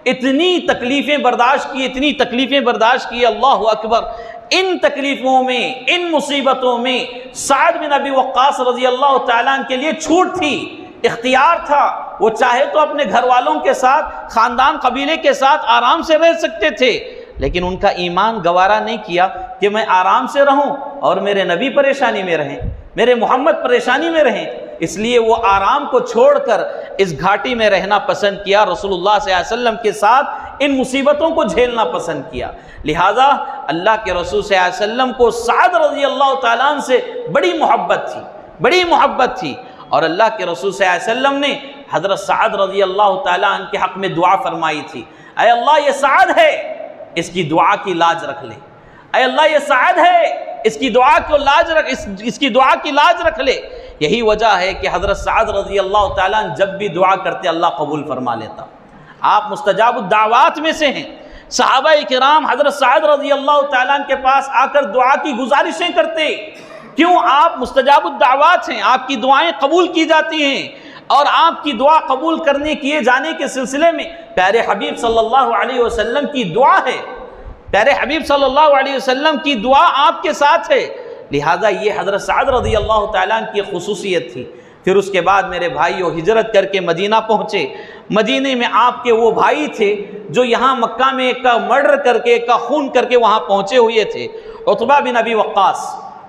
اتنی تکلیفیں برداشت کی، اتنی تکلیفیں برداشت کی، اللہ اکبر۔ ان تکلیفوں میں، ان مصیبتوں میں سعد بن ابی وقاص رضی اللہ تعالیٰ عنہ کے لیے چھوٹ تھی، اختیار تھا۔ وہ چاہے تو اپنے گھر والوں کے ساتھ، خاندان قبیلے کے ساتھ آرام سے رہ سکتے تھے، لیکن ان کا ایمان گوارا نہیں کیا کہ میں آرام سے رہوں اور میرے نبی پریشانی میں رہیں، میرے محمد پریشانی میں رہیں۔ اس لیے وہ آرام کو چھوڑ کر اس گھاٹی میں رہنا پسند کیا، رسول اللہ صلی اللہ علیہ وسلم کے ساتھ ان مصیبتوں کو جھیلنا پسند کیا۔ لہٰذا اللہ کے رسول صلی اللہ علیہ وسلم کو سعد رضی اللہ تعالیٰ عنہ سے بڑی محبت تھی، بڑی محبت تھی۔ اور اللہ کے رسول صلی اللہ علیہ وسلم نے حضرت سعد رضی اللہ تعالیٰ عنہ کے حق میں دعا فرمائی تھی، اے اللہ یہ سعد ہے، اس کی دعا کی لاج رکھ لے، اے اللہ یہ سعد ہے، اس کی دعا کو لاج رکھ، اس کی دعا کی لاج رکھ لے۔ یہی وجہ ہے کہ حضرت سعد رضی اللہ تعالیٰ عنہ جب بھی دعا کرتے اللہ قبول فرما لیتا۔ آپ مستجاب الدعوات میں سے ہیں۔ صحابہ کرام حضرت سعد رضی اللہ تعالیٰ عنہ کے پاس آ کر دعا کی گزارشیں کرتے، کیوں؟ آپ مستجاب الدعوات ہیں، آپ کی دعائیں قبول کی جاتی ہیں، اور آپ کی دعا قبول کرنے کیے جانے کے سلسلے میں پیارے حبیب صلی اللہ علیہ وسلم کی دعا ہے، پیارے حبیب صلی اللہ علیہ وسلم کی دعا آپ کے ساتھ ہے۔ لہٰذا یہ حضرت سعد رضی اللہ تعالیٰ عنہ کی خصوصیت تھی۔ پھر اس کے بعد میرے بھائیوں ہجرت کر کے مدینہ پہنچے۔ مدینے میں آپ کے وہ بھائی تھے جو یہاں مکہ میں ایک کا مرڈر کر کے، ایک کا خون کر کے وہاں پہنچے ہوئے تھے، عتبہ بن ابی وقاص،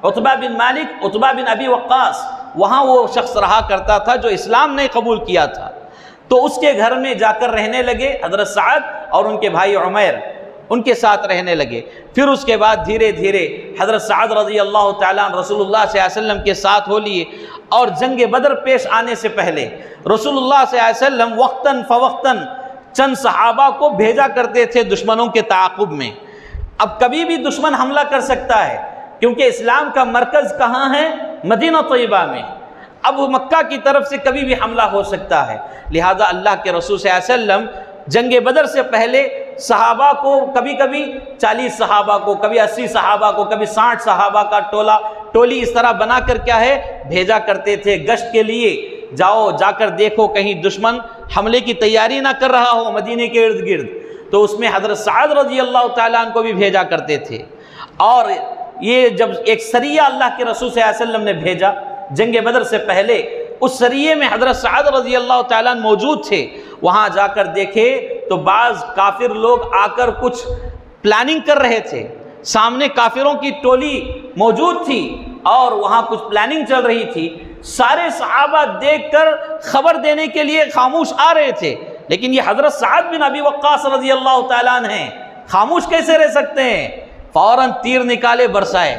عتبہ بن مالک، عتبہ بن ابی وقاص۔ وہاں وہ شخص رہا کرتا تھا جو اسلام نے قبول کیا تھا، تو اس کے گھر میں جا کر رہنے لگے حضرت سعد اور ان کے بھائی عمیر، ان کے ساتھ رہنے لگے۔ پھر اس کے بعد دھیرے دھیرے حضرت سعد رضی اللہ تعالیٰ عنہ رسول اللہ صلی اللہ علیہ وسلم کے ساتھ ہو لیے، اور جنگ بدر پیش آنے سے پہلے رسول اللہ صلی اللہ علیہ وسلم وقتاً فوقتاً چند صحابہ کو بھیجا کرتے تھے دشمنوں کے تعاقب میں۔ اب کبھی بھی دشمن حملہ کر سکتا ہے، کیونکہ اسلام کا مرکز کہاں ہے؟ مدینہ طیبہ میں۔ اب مکہ کی طرف سے کبھی بھی حملہ ہو سکتا ہے، لہذا اللہ کے رسول صلی اللہ علیہ وسلم جنگ بدر سے پہلے صحابہ کو کبھی کبھی 40 صحابہ کو، کبھی 80 صحابہ کو، کبھی 60 صحابہ کا ٹولی اس طرح بنا کر کیا ہے بھیجا کرتے تھے گشت کے لیے۔ جاؤ، جا کر دیکھو کہیں دشمن حملے کی تیاری نہ کر رہا ہو مدینے کے ارد گرد۔ تو اس میں حضرت سعد رضی اللہ تعالیٰ عنہ کو بھی بھیجا کرتے تھے۔ اور یہ جب ایک سریہ اللہ کے رسول صلی اللہ علیہ وسلم نے بھیجا جنگ بدر سے پہلے، اس سریے میں حضرت سعد رضی اللہ تعالیٰ عنہ موجود تھے۔ وہاں جا کر دیکھے تو بعض کافر لوگ آ کر کچھ پلاننگ کر رہے تھے، سامنے کافروں کی ٹولی موجود تھی اور وہاں کچھ پلاننگ چل رہی تھی۔ سارے صحابہ دیکھ کر خبر دینے کے لیے خاموش آ رہے تھے، لیکن یہ حضرت سعد بن ابی وقاص رضی اللہ تعالیٰ عنہ ہیں، خاموش کیسے رہ سکتے ہیں؟ فوراً تیر نکالے برسائے،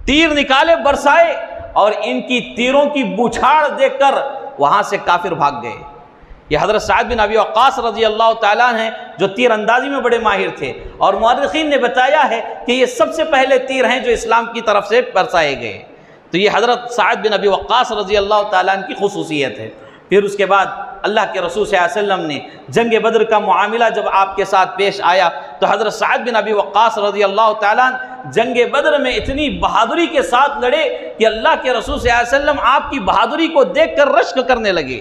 تیر نکالے برسائے، اور ان کی تیروں کی بوچھاڑ دیکھ کر وہاں سے کافر بھاگ گئے۔ یہ حضرت سعد بن ابی وقاص رضی اللہ تعالیٰ عنہ ہیں جو تیر اندازی میں بڑے ماہر تھے، اور مورخین نے بتایا ہے کہ یہ سب سے پہلے تیر ہیں جو اسلام کی طرف سے برسائے گئے۔ تو یہ حضرت سعد بن ابی وقاص رضی اللہ تعالیٰ عنہ کی خصوصیت ہے۔ پھر اس کے بعد اللہ کے رسول صلی اللہ علیہ وسلم نے جنگ بدر کا معاملہ جب آپ کے ساتھ پیش آیا تو حضرت سعد بن ابی وقاص رضی اللہ تعالیٰ عنہ جنگ بدر میں اتنی بہادری کے ساتھ لڑے کہ اللہ کے رسول صلی اللہ علیہ وسلم آپ کی بہادری کو دیکھ کر رشک کرنے لگے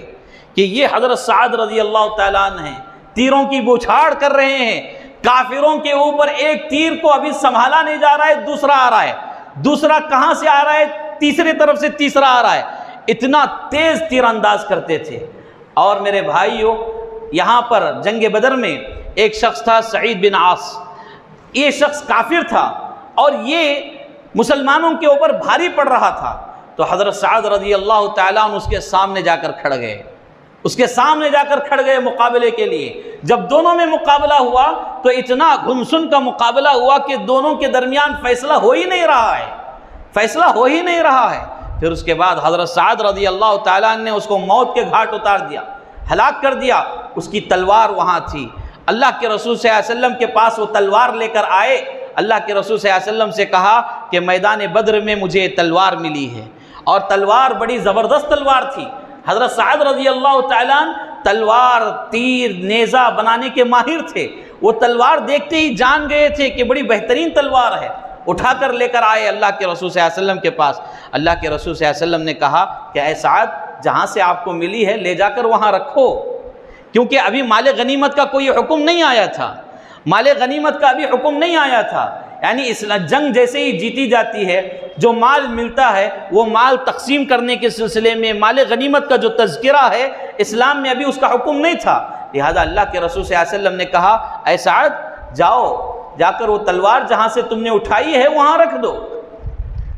کہ یہ حضرت سعد رضی اللہ تعالیٰ عنہ ہیں، تیروں کی بوچھاڑ کر رہے ہیں، کافروں کے اوپر ایک تیر کو ابھی سنبھالا نہیں جا رہا ہے، دوسرا آ رہا ہے، دوسرا کہاں سے آ رہا ہے، تیسری طرف سے تیسرا آ رہا ہے۔ اتنا تیز تیر انداز کرتے تھے۔ اور میرے بھائیوں، یہاں پر جنگ بدر میں ایک شخص تھا سعید بن عاص، یہ شخص کافر تھا اور یہ مسلمانوں کے اوپر بھاری پڑ رہا تھا۔ تو حضرت سعد رضی اللہ تعالیٰ عنہ اس کے سامنے جا کر کھڑ گئے، اس کے سامنے جا کر کھڑ گئے مقابلے کے لیے۔ جب دونوں میں مقابلہ ہوا تو اتنا گمسن کا مقابلہ ہوا کہ دونوں کے درمیان فیصلہ ہو ہی نہیں رہا ہے، فیصلہ ہو ہی نہیں رہا ہے۔ پھر اس کے بعد حضرت سعد رضی اللہ تعالیٰ عنہ نے اس کو موت کے گھاٹ اتار دیا، ہلاک کر دیا۔ اس کی تلوار وہاں تھی، اللہ کے رسول صلی اللہ علیہ وسلم کے پاس وہ تلوار لے کر آئے۔ اللہ کے رسول صلی اللہ علیہ وسلم سے کہا کہ میدان بدر میں مجھے تلوار ملی ہے، اور تلوار بڑی زبردست تلوار تھی۔ حضرت سعد رضی اللہ تعالیٰ عنہ تلوار، تیر، نیزہ بنانے کے ماہر تھے۔ وہ تلوار دیکھتے ہی جان گئے تھے کہ بڑی بہترین تلوار ہے، اٹھا کر لے کر آئے اللہ کے رسول صلی اللہ علیہ وسلم کے پاس۔ اللہ کے رسول صلی اللہ علیہ وسلم نے کہا کہ اے سعد، جہاں سے آپ کو ملی ہے لے جا کر وہاں رکھو، کیونکہ ابھی مال غنیمت کا کوئی حکم نہیں آیا تھا، مال غنیمت کا ابھی حکم نہیں آیا تھا۔ یعنی اس جنگ جیسے ہی جیتی جاتی ہے، جو مال ملتا ہے وہ مال تقسیم کرنے کے سلسلے میں مال غنیمت کا جو تذکرہ ہے اسلام میں ابھی اس کا حکم نہیں تھا۔ لہذا اللہ کے رسول صلی اللہ علیہ وسلم نے کہا اے سعد، جاؤ، جا کر وہ تلوار جہاں سے تم نے اٹھائی ہے وہاں رکھ دو۔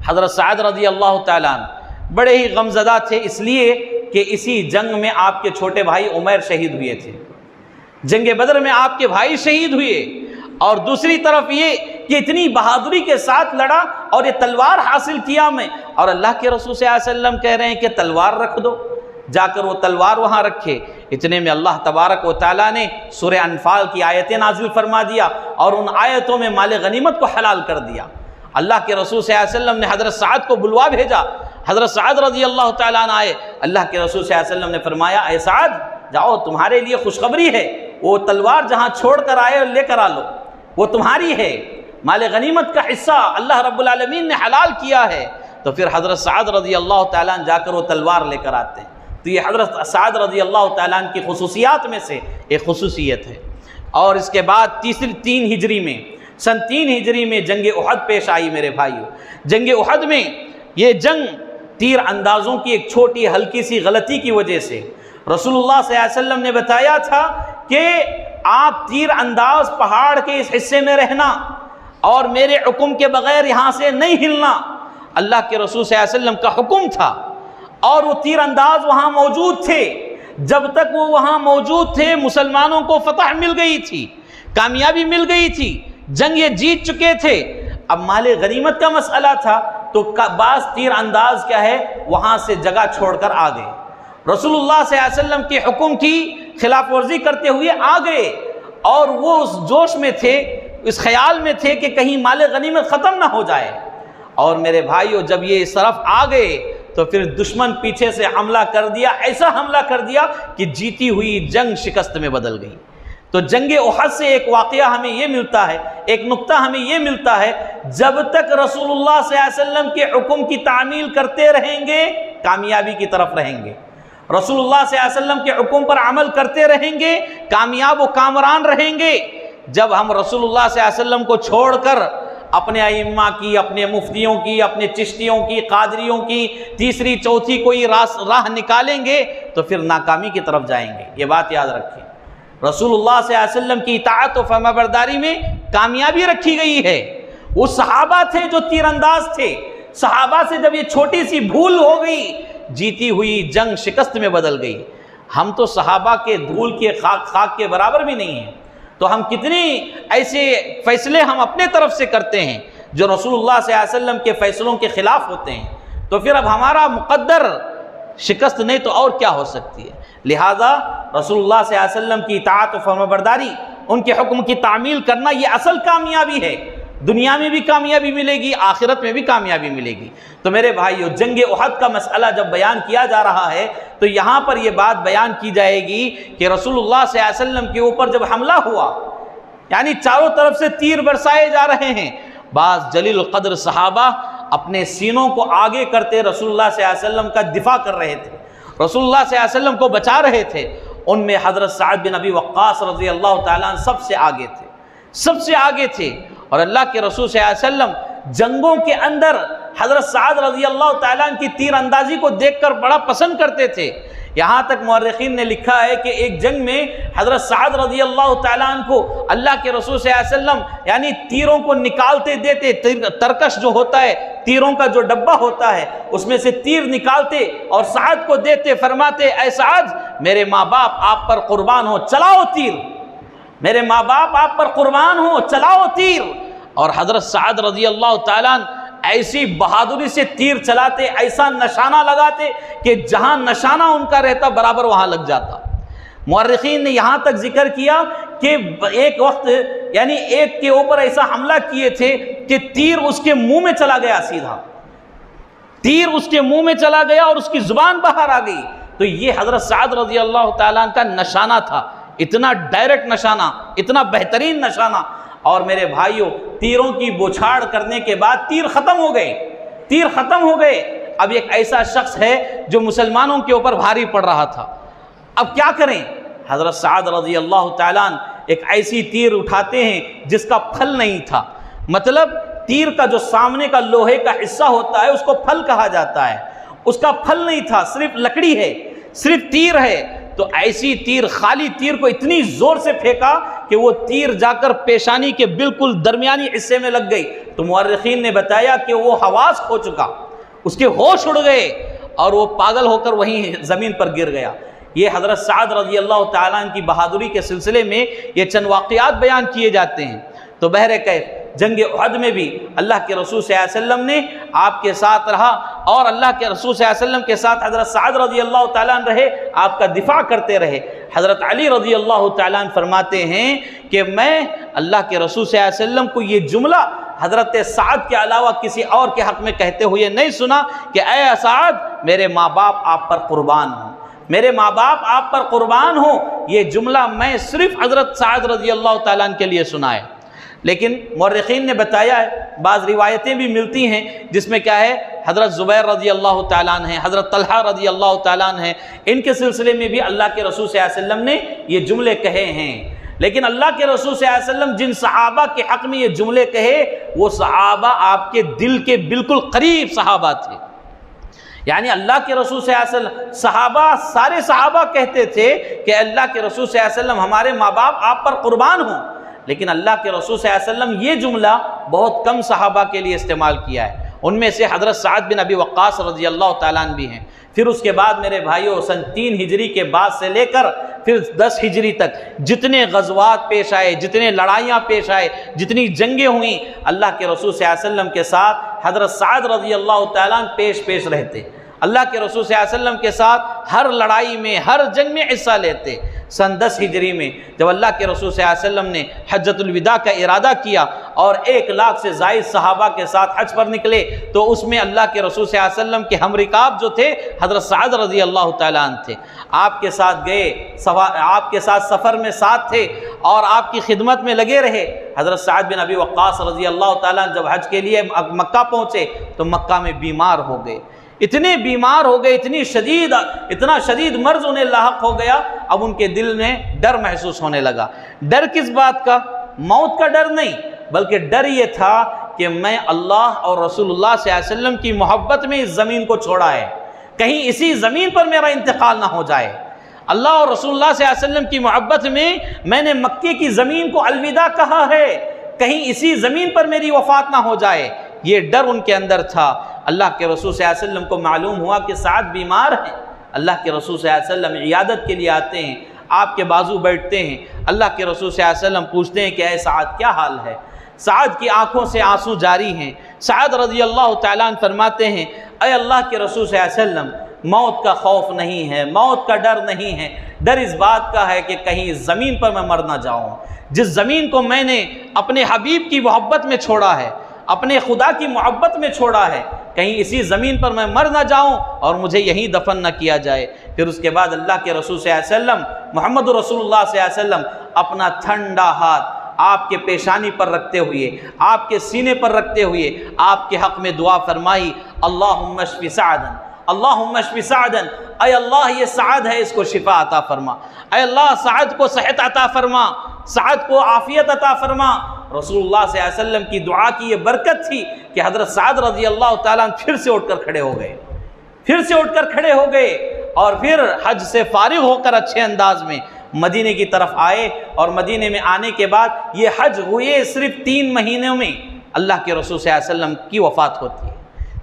حضرت سعد رضی اللہ تعالیٰ عنہ بڑے ہی غمزدہ تھے، اس لیے کہ اسی جنگ میں آپ کے چھوٹے بھائی عمیر شہید ہوئے تھے، جنگ بدر میں آپ کے بھائی شہید ہوئے، اور دوسری طرف یہ کہ اتنی بہادری کے ساتھ لڑا اور یہ تلوار حاصل کیا میں، اور اللہ کے رسول صلی اللہ علیہ وسلم کہہ رہے ہیں کہ تلوار رکھ دو، جا کر وہ تلوار وہاں رکھے۔ اتنے میں اللہ تبارک و تعالیٰ نے سورہ انفال کی آیتیں نازل فرما دیا، اور ان آیتوں میں مال غنیمت کو حلال کر دیا۔ اللہ کے رسول صلی اللہ علیہ وسلم نے حضرت سعد کو بلوا بھیجا، حضرت سعد رضی اللہ تعالیٰ عنہ آئے۔ اللہ کے رسول صلی اللہ علیہ وسلم نے فرمایا اے سعد، جاؤ، تمہارے لیے خوشخبری ہے، وہ تلوار جہاں چھوڑ کر آئے لے کر آ لو، وہ تمہاری ہے، مال غنیمت کا حصہ اللہ رب العالمین نے حلال کیا ہے۔ تو پھر حضرت سعد رضی اللہ تعالیٰ عنہ جا کر وہ تلوار لے کر آتے ہیں۔ تو یہ حضرت سعد رضی اللہ تعالیٰ عنہ کی خصوصیات میں سے ایک خصوصیت ہے۔ اور اس کے بعد تین ہجری میں، سن 3 ہجری میں جنگ احد پیش آئی میرے بھائیو۔ جنگ احد میں یہ جنگ تیر اندازوں کی ایک چھوٹی ہلکی سی غلطی کی وجہ سے، رسول اللہ صلی اللہ علیہ وسلم نے بتایا تھا کہ آپ تیر انداز پہاڑ کے اس حصے میں رہنا اور میرے حکم کے بغیر یہاں سے نہیں ہلنا، اللہ کے رسول صلی اللہ علیہ وسلم کا حکم تھا، اور وہ تیر انداز وہاں موجود تھے۔ جب تک وہ وہاں موجود تھے مسلمانوں کو فتح مل گئی تھی، کامیابی مل گئی تھی، جنگ یہ جیت چکے تھے۔ اب مال غنیمت کا مسئلہ تھا تو بعض تیر انداز کیا ہے وہاں سے جگہ چھوڑ کر آ گئے، رسول اللہ صلی اللہ علیہ وسلم کے حکم کی خلاف ورزی کرتے ہوئے آ گئے، اور وہ اس جوش میں تھے، اس خیال میں تھے کہ کہیں مال غنیمت ختم نہ ہو جائے۔ اور میرے بھائیو، جب یہ اس طرف آ گئے تو پھر دشمن پیچھے سے حملہ کر دیا، ایسا حملہ کر دیا کہ جیتی ہوئی جنگ شکست میں بدل گئی۔ تو جنگ احد سے ایک واقعہ ہمیں یہ ملتا ہے، ایک نقطہ ہمیں یہ ملتا ہے، جب تک رسول اللہ صلی اللہ علیہ وسلم کے حکم کی تعمیل کرتے رہیں گے کامیابی کی طرف رہیں گے، رسول اللہ صلی اللہ علیہ وسلم کے حکم پر عمل کرتے رہیں گے کامیاب و کامران رہیں گے۔ جب ہم رسول اللہ صلی اللہ علیہ وسلم کو چھوڑ کر اپنے ائمہ کی، اپنے مفتیوں کی، اپنے چشتیوں کی، قادریوں کی تیسری چوتھی کوئی راہ نکالیں گے تو پھر ناکامی کی طرف جائیں گے۔ یہ بات یاد رکھیں، رسول اللہ صلی اللہ علیہ وسلم کی اطاعت و فرما برداری میں کامیابی رکھی گئی ہے۔ وہ صحابہ تھے جو تیر انداز تھے، صحابہ سے جب یہ چھوٹی سی بھول ہو گئی، جیتی ہوئی جنگ شکست میں بدل گئی۔ ہم تو صحابہ کے دھول کے خاک کے برابر بھی نہیں ہیں، تو ہم کتنی ایسے فیصلے ہم اپنے طرف سے کرتے ہیں جو رسول اللہ صلی اللہ علیہ وسلم کے فیصلوں کے خلاف ہوتے ہیں، تو پھر اب ہمارا مقدر شکست نہیں تو اور کیا ہو سکتی ہے۔ لہذا رسول اللہ صلی اللہ علیہ وسلم کی اطاعت و فرمانبرداری، ان کے حکم کی تعمیل کرنا، یہ اصل کامیابی ہے۔ دنیا میں بھی کامیابی ملے گی، آخرت میں بھی کامیابی ملے گی۔ تو میرے بھائیو، جنگ احد کا مسئلہ جب بیان کیا جا رہا ہے تو یہاں پر یہ بات بیان کی جائے گی کہ رسول اللہ صلی اللہ علیہ وسلم کے اوپر جب حملہ ہوا، یعنی چاروں طرف سے تیر برسائے جا رہے ہیں، بعض جلیل القدر صحابہ اپنے سینوں کو آگے کرتے رسول اللہ صلی اللہ علیہ وسلم کا دفاع کر رہے تھے، رسول اللہ صلی اللہ علیہ وسلم کو بچا رہے تھے۔ ان میں حضرت سعد بن ابی وقاص رضی اللہ تعالیٰ عنہ سب سے آگے تھے، سب سے آگے تھے۔ اور اللہ کے رسول صلی اللہ علیہ وسلم جنگوں کے اندر حضرت سعد رضی اللہ تعالیٰ عنہ کی تیر اندازی کو دیکھ کر بڑا پسند کرتے تھے، یہاں تک مورخین نے لکھا ہے کہ ایک جنگ میں حضرت سعد رضی اللہ تعالیٰ عنہ کو اللہ کے رسول صلی اللہ علیہ وسلم یعنی تیروں کو نکالتے دیتے، ترکش جو ہوتا ہے، تیروں کا جو ڈبہ ہوتا ہے اس میں سے تیر نکالتے اور سعد کو دیتے، فرماتے اے سعد میرے ماں باپ آپ پر قربان ہو، چلاؤ تیر، میرے ماں باپ آپ پر قربان ہو، چلاؤ تیر۔ اور حضرت سعد رضی اللہ تعالیٰ عنہ ایسی بہادری سے تیر چلاتے، ایسا نشانہ لگاتے کہ جہاں نشانہ ان کا رہتا برابر وہاں لگ جاتا۔ مورخین نے یہاں تک ذکر کیا کہ ایک وقت یعنی ایک کے اوپر ایسا حملہ کیے تھے کہ تیر اس کے منہ میں چلا گیا، سیدھا تیر اس کے منہ میں چلا گیا اور اس کی زبان باہر آ گئی۔ تو یہ حضرت سعد رضی اللہ تعالیٰ عنہ کا نشانہ تھا، اتنا ڈائریکٹ نشانہ، اتنا بہترین نشانہ۔ اور میرے بھائیوں، تیروں کی بوچھاڑ کرنے کے بعد تیر ختم ہو گئے، تیر ختم ہو گئے۔ اب ایک ایسا شخص ہے جو مسلمانوں کے اوپر بھاری پڑ رہا تھا، اب کیا کریں؟ حضرت سعد رضی اللہ تعالیٰ عنہ ایک ایسی تیر اٹھاتے ہیں جس کا پھل نہیں تھا، مطلب تیر کا جو سامنے کا لوہے کا حصہ ہوتا ہے اس کو پھل کہا جاتا ہے، اس کا پھل نہیں تھا، صرف لکڑی ہے، صرف تیر ہے۔ تو ایسی تیر، خالی تیر کو اتنی زور سے پھینکا کہ وہ تیر جا کر پیشانی کے بالکل درمیانی حصے میں لگ گئی۔ تو مورخین نے بتایا کہ وہ حواس کھو چکا، اس کے ہوش اڑ گئے اور وہ پاگل ہو کر وہیں زمین پر گر گیا۔ یہ حضرت سعد رضی اللہ تعالیٰ عنہ کی بہادری کے سلسلے میں یہ چند واقعات بیان کیے جاتے ہیں۔ تو بہرکیف جنگ احد میں بھی اللہ کے رسول صلی اللہ علیہ وسلم نے آپ کے ساتھ رہا اور اللہ کے رسول صلی اللہ علیہ وسلم کے ساتھ حضرت سعد رضی اللہ تعالیٰ عنہ رہے، آپ کا دفاع کرتے رہے۔ حضرت علی رضی اللہ تعالیٰ عنہ فرماتے ہیں کہ میں اللہ کے رسول صلی اللہ علیہ وسلم کو یہ جملہ حضرت سعد کے علاوہ کسی اور کے حق میں کہتے ہوئے نہیں سنا کہ اے سعد میرے ماں باپ آپ پر قربان ہوں، میرے ماں باپ آپ پر قربان ہوں۔ یہ جملہ میں صرف حضرت سعد رضی اللہ تعالیٰ عنہ کے لیے سنا ہے۔ لیکن مورخین نے بتایا ہے، بعض روایتیں بھی ملتی ہیں جس میں کیا ہے، حضرت زبیر رضی اللہ تعالیٰ عنہ ہیں، حضرت طلحہ رضی اللہ تعالیٰ عنہ ہیں، ان کے سلسلے میں بھی اللہ کے رسول صلی اللہ علیہ وسلم نے یہ جملے کہے ہیں۔ لیکن اللہ کے رسول صلی اللہ علیہ وسلم جن صحابہ کے حق میں یہ جملے کہے وہ صحابہ آپ کے دل کے بالکل قریب صحابہ تھے، یعنی اللہ کے رسول صلی اللہ علیہ وسلم، صحابہ سارے صحابہ کہتے تھے کہ اللہ کے رسول صلی اللہ علیہ وسلم ہمارے ماں باپ آپ پر قربان ہوں، لیکن اللہ کے رسول صلی اللہ علیہ وسلم یہ جملہ بہت کم صحابہ کے لیے استعمال کیا ہے۔ ان میں سے حضرت سعد بن ابی وقاص رضی اللہ تعالیٰ عنہ بھی ہیں۔ پھر اس کے بعد میرے بھائیوں سن 3 ہجری کے بعد سے لے کر پھر 10 ہجری تک جتنے غزوات پیش آئے، جتنے لڑائیاں پیش آئے، جتنی جنگیں ہوئیں، اللہ کے رسول صلی اللہ علیہ وسلم کے ساتھ حضرت سعد رضی اللہ تعالیٰ عنہ پیش رہتے، اللہ کے رسول صلی اللہ علیہ وسلم کے ساتھ ہر لڑائی میں، ہر جنگ میں حصہ لیتے۔ سن 10 ہجری میں جب اللہ کے رسول صلی اللہ علیہ وسلم نے حجۃ الوداع کا ارادہ کیا اور 1 لاکھ سے زائد صحابہ کے ساتھ حج پر نکلے، تو اس میں اللہ کے رسول صلی اللہ علیہ وسلم کے ہم رکاب جو تھے حضرت سعد رضی اللہ تعالیٰ عنہ تھے۔ آپ کے ساتھ گئے، آپ کے ساتھ سفر میں ساتھ تھے اور آپ کی خدمت میں لگے رہے۔ حضرت سعد بن ابی وقاص رضی اللہ تعالیٰ عنہ جب حج کے لیے مکہ پہنچے تو مکہ میں بیمار ہو گئے، اتنے بیمار ہو گئے، اتنا شدید مرض انہیں لاحق ہو گیا۔ اب ان کے دل میں ڈر محسوس ہونے لگا۔ ڈر کس بات کا؟ موت کا ڈر نہیں، بلکہ ڈر یہ تھا کہ میں اللہ اور رسول اللہ صلی اللہ علیہ وسلم کی محبت میں اس زمین کو چھوڑا ہے، کہیں اسی زمین پر میرا انتقال نہ ہو جائے۔ اللہ اور رسول اللہ صلی اللہ علیہ وسلم کی محبت میں نے مکے کی زمین کو الوداع کہا ہے، کہیں اسی زمین پر میری وفات نہ ہو جائے، یہ ڈر ان کے اندر تھا۔ اللہ کے رسول صلی اللہ علیہ وسلم کو معلوم ہوا کہ سعد بیمار ہیں۔ اللہ کے رسول صلی اللہ علیہ وسلم عیادت کے لیے آتے ہیں، آپ کے بازو بیٹھتے ہیں۔ اللہ کے رسول صلی اللہ علیہ وسلم پوچھتے ہیں کہ اے سعد کیا حال ہے؟ سعد کی آنکھوں سے آنسو جاری ہیں۔ سعد رضی اللہ تعالیٰ عنہ فرماتے ہیں اے اللہ کے رسول صلی اللہ علیہ وسلم، موت کا خوف نہیں ہے، موت کا ڈر نہیں ہے، ڈر اس بات کا ہے کہ کہیں زمین پر میں مر نہ جاؤں، جس زمین کو میں نے اپنے حبیب کی محبت میں چھوڑا ہے، اپنے خدا کی محبت میں چھوڑا ہے، کہیں اسی زمین پر میں مر نہ جاؤں اور مجھے یہیں دفن نہ کیا جائے۔ پھر اس کے بعد اللہ کے رسول صلی اللہ علیہ وسلم، محمد رسول اللہ صلی اللہ علیہ وسلم اپنا ٹھنڈا ہاتھ آپ کے پیشانی پر رکھتے ہوئے، آپ کے سینے پر رکھتے ہوئے آپ کے حق میں دعا فرمائی، اللہم اشفی سعدا، اللہم اشفی سعدا، اے اللہ یہ سعد ہے، اس کو شفا عطا فرما، اے اللہ سعد کو صحت عطا فرما، سعد کو عافیت عطا فرما۔ رسول اللہ صلی اللہ علیہ وسلم کی دعا کی یہ برکت تھی کہ حضرت سعد رضی اللہ تعالیٰ عنہ پھر سے اٹھ کر کھڑے ہو گئے، پھر سے اٹھ کر کھڑے ہو گئے اور پھر حج سے فارغ ہو کر اچھے انداز میں مدینے کی طرف آئے، اور مدینے میں آنے کے بعد یہ حج ہوئے صرف 3 مہینوں میں اللہ کے رسول صلی اللہ علیہ وسلم کی وفات ہوتی ہے۔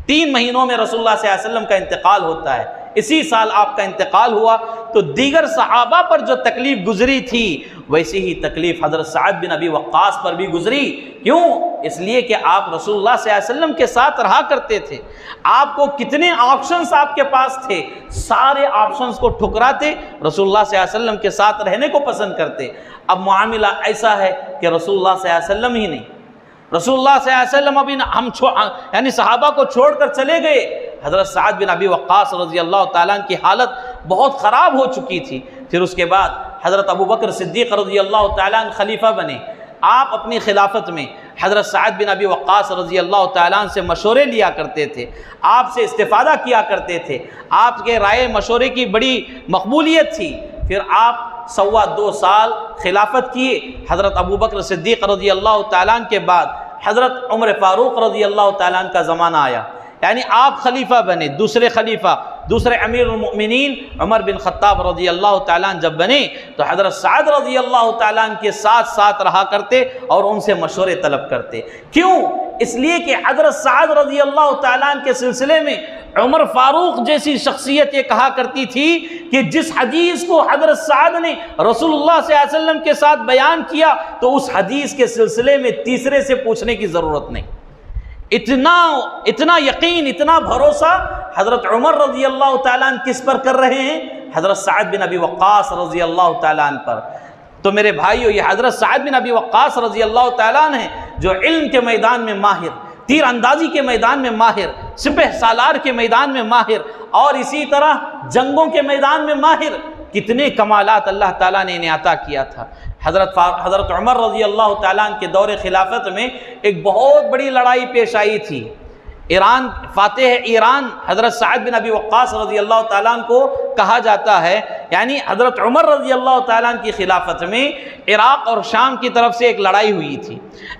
3 مہینوں میں رسول اللہ صلی اللہ علیہ وسلم کا انتقال ہوتا ہے۔ اسی سال آپ کا انتقال ہوا، تو دیگر صحابہ پر جو تکلیف گزری تھی ویسی ہی تکلیف حضرت سعد بن ابی وقاص پر بھی گزری۔ کیوں؟ اس لیے کہ آپ رسول اللہ صلی اللہ علیہ وسلم کے ساتھ رہا کرتے تھے، آپ کو کتنے آپشنز آپ کے پاس تھے، سارے آپشنز کو ٹھکراتے، رسول اللہ صلی اللہ علیہ وسلم کے ساتھ رہنے کو پسند کرتے۔ اب معاملہ ایسا ہے کہ رسول اللہ صلی اللہ علیہ وسلم ہی نہیں، رسول اللہ صلی اللہ علیہ وسلم ابھی یعنی صحابہ کو چھوڑ کر چلے گئے، حضرت سعد بن ابی وقاص رضی اللہ تعالیٰ عنہ کی حالت بہت خراب ہو چکی تھی۔ پھر اس کے بعد حضرت ابو بکر صدیق رضی اللہ تعالیٰ عنہ خلیفہ بنے۔ آپ اپنی خلافت میں حضرت سعد بن ابی وقاص رضی اللہ تعالیٰ عنہ سے مشورے لیا کرتے تھے، آپ سے استفادہ کیا کرتے تھے، آپ کے رائے مشورے کی بڑی مقبولیت تھی۔ پھر آپ 2.25 سال خلافت کیے۔ حضرت ابو بکر صدیق رضی اللہ تعالیٰ عنہ کے بعد حضرت عمر فاروق رضی اللہ تعالیٰ عنہ کا زمانہ آیا، یعنی آپ خلیفہ بنے، دوسرے خلیفہ، دوسرے امیر المؤمنین عمر بن خطاب رضی اللہ تعالیٰ عنہ جب بنے تو حضرت سعد رضی اللہ تعالیٰ عنہ کے ساتھ رہا کرتے اور ان سے مشورے طلب کرتے۔ کیوں؟ اس لیے کہ حضرت سعد رضی اللہ تعالیٰ عنہ کے سلسلے میں عمر فاروق جیسی شخصیت یہ کہا کرتی تھی کہ جس حدیث کو حضرت سعد نے رسول اللہ صلی اللہ علیہ وسلم کے ساتھ بیان کیا تو اس حدیث کے سلسلے میں تیسرے سے پوچھنے کی ضرورت نہیں۔ اتنا یقین، اتنا بھروسہ حضرت عمر رضی اللہ تعالیٰ عنہ کس پر کر رہے ہیں؟ حضرت سعد بن ابی وقاص رضی اللہ تعالیٰ عنہ پر۔ تو میرے بھائیو، یہ حضرت سعد بن ابی وقاص رضی اللہ تعالیٰ عنہ ہیں جو علم کے میدان میں ماہر، تیر اندازی کے میدان میں ماہر، سپہ سالار کے میدان میں ماہر، اور اسی طرح جنگوں کے میدان میں ماہر۔ کتنے کمالات اللہ تعالیٰ نے انہیں عطا کیا تھا۔ حضرت عمر رضی اللہ تعالیٰ عنہ کے دور خلافت میں ایک بہت بڑی لڑائی پیش آئی تھی۔ فاتح ایران حضرت سعد بن ابی وقاص رضی اللہ تعالیٰ عنہ کو کہا جاتا ہے، یعنی حضرت عمر رضی اللہ تعالیٰ عنہ کی خلافت میں عراق اور شام کی طرف سے ایک لڑائی ہوئی تھی۔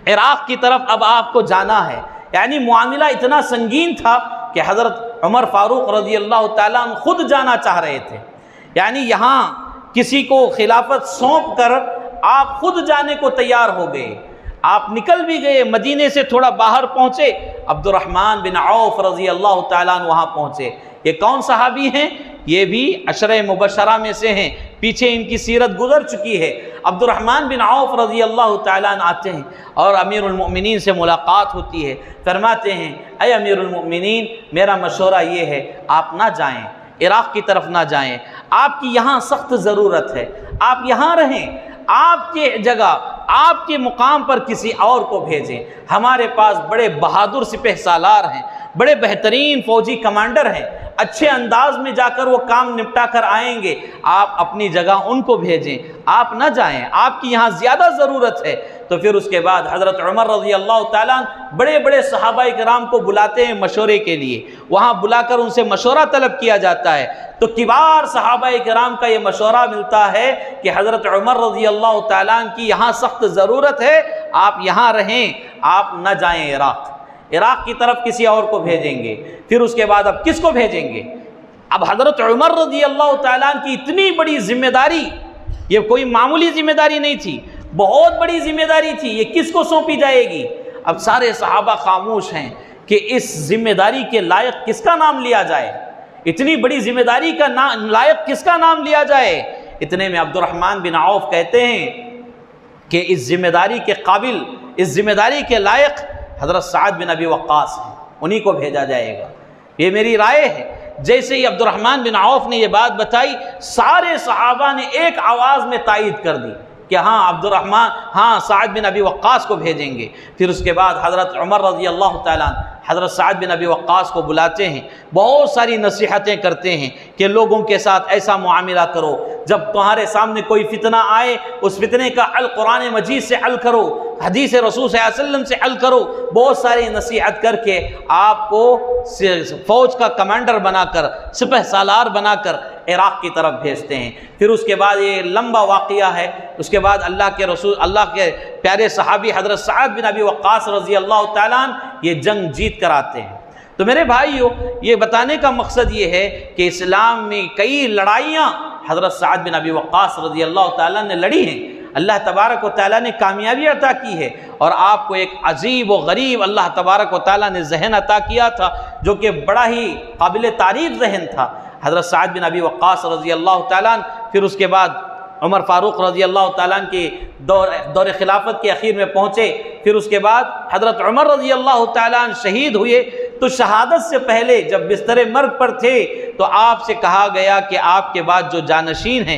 عراق کی طرف اب آپ کو جانا ہے، یعنی معاملہ اتنا سنگین تھا کہ حضرت عمر فاروق رضی اللہ تعالیٰ عنہ خود جانا چاہ رہے تھے، یعنی یہاں کسی کو خلافت سونپ کر آپ خود جانے کو تیار ہو گئے۔ آپ نکل بھی گئے، مدینے سے تھوڑا باہر پہنچے، عبد الرحمن بن عوف رضی اللہ تعالیٰ عنہ وہاں پہنچے۔ یہ کون صحابی ہیں؟ یہ بھی عشرہ مبشرہ میں سے ہیں، پیچھے ان کی سیرت گزر چکی ہے۔ عبد الرحمن بن عوف رضی اللہ تعالیٰ عنہ آتے ہیں اور امیر المؤمنین سے ملاقات ہوتی ہے، فرماتے ہیں اے امیر المؤمنین، میرا مشورہ یہ ہے آپ نہ جائیں، عراق کی طرف نہ جائیں، آپ کی یہاں سخت ضرورت ہے، آپ یہاں رہیں، آپ کے جگہ آپ کے مقام پر کسی اور کو بھیجیں۔ ہمارے پاس بڑے بہادر سپہ سالار ہیں، بڑے بہترین فوجی کمانڈر ہیں، اچھے انداز میں جا کر وہ کام نپٹا کر آئیں گے، آپ اپنی جگہ ان کو بھیجیں، آپ نہ جائیں، آپ کی یہاں زیادہ ضرورت ہے۔ تو پھر اس کے بعد حضرت عمر رضی اللہ تعالیٰ عنہ بڑے بڑے صحابہ کرام کو بلاتے ہیں مشورے کے لیے، وہاں بلا کر ان سے مشورہ طلب کیا جاتا ہے۔ تو کبار صحابہ کرام کا یہ مشورہ ملتا ہے کہ حضرت عمر رضی اللہ تعالیٰ عنہ کی یہاں سخت ضرورت ہے، آپ یہاں رہیں، آپ نہ جائیں عراق کی طرف کسی اور کو بھیجیں گے۔ پھر اس کے بعد اب کس کو بھیجیں گے؟ اب حضرت عمر رضی اللہ تعالیٰ عنہ کی اتنی بڑی ذمہ داری، یہ کوئی معمولی ذمہ داری نہیں تھی، بہت بڑی ذمہ داری تھی، یہ کس کو سونپی جائے گی؟ اب سارے صحابہ خاموش ہیں کہ اس ذمہ داری کے لائق کس کا نام لیا جائے، اتنی بڑی ذمہ داری کا لائق کس کا نام لیا جائے۔ اتنے میں عبد الرحمن بن عوف کہتے ہیں کہ اس ذمہ داری کے قابل، اس ذمہ داری کے لائق حضرت سعد بن ابی وقاص ہیں، انہی کو بھیجا جائے گا، یہ میری رائے ہے۔ جیسے ہی عبد الرحمن بن عوف نے یہ بات بتائی، سارے صحابہ نے ایک آواز میں تائید کر دی کہ ہاں سعد بن ابی وقاص کو بھیجیں گے۔ پھر اس کے بعد حضرت عمر رضی اللہ تعالیٰ عنہ حضرت سعد بن ابی وقاص کو بلاتے ہیں، بہت ساری نصیحتیں کرتے ہیں کہ لوگوں کے ساتھ ایسا معاملہ کرو، جب تمہارے سامنے کوئی فتنہ آئے اس فتنے کا حل قرآن مجید سے حل کرو، حدیث رسول صلی اللہ علیہ وسلم سے حل کرو۔ بہت ساری نصیحت کر کے آپ کو فوج کا کمانڈر بنا کر، سپہ سالار بنا کر عراق کی طرف بھیجتے ہیں۔ پھر اس کے بعد یہ لمبا واقعہ ہے، اس کے بعد اللہ کے پیارے صحابی حضرت سعد بن ابی وقاص رضی اللہ تعالیٰ عنہ یہ جنگ جیت کر آتے ہیں، تو میرے بھائیو، یہ بتانے کا مقصد یہ ہے کہ اسلام میں کئی لڑائیاں حضرت سعد بن ابی وقاص رضی اللہ تعالیٰ نے لڑی ہیں، اللہ تبارک و تعالیٰ نے کامیابی عطا کی ہے، اور آپ کو ایک عجیب و غریب اللہ تبارک و تعالیٰ نے ذہن عطا کیا تھا جو کہ بڑا ہی قابل تعریف ذہن تھا۔ حضرت سعد بن ابی وقاص رضی اللہ تعالیٰ عنہ پھر اس کے بعد عمر فاروق رضی اللہ تعالیٰ عنہ کے دور خلافت کے اخیر میں پہنچے، پھر اس کے بعد حضرت عمر رضی اللہ تعالیٰ عنہ شہید ہوئے۔ تو شہادت سے پہلے جب بستر مرگ پر تھے تو آپ سے کہا گیا کہ آپ کے بعد جو جانشین ہیں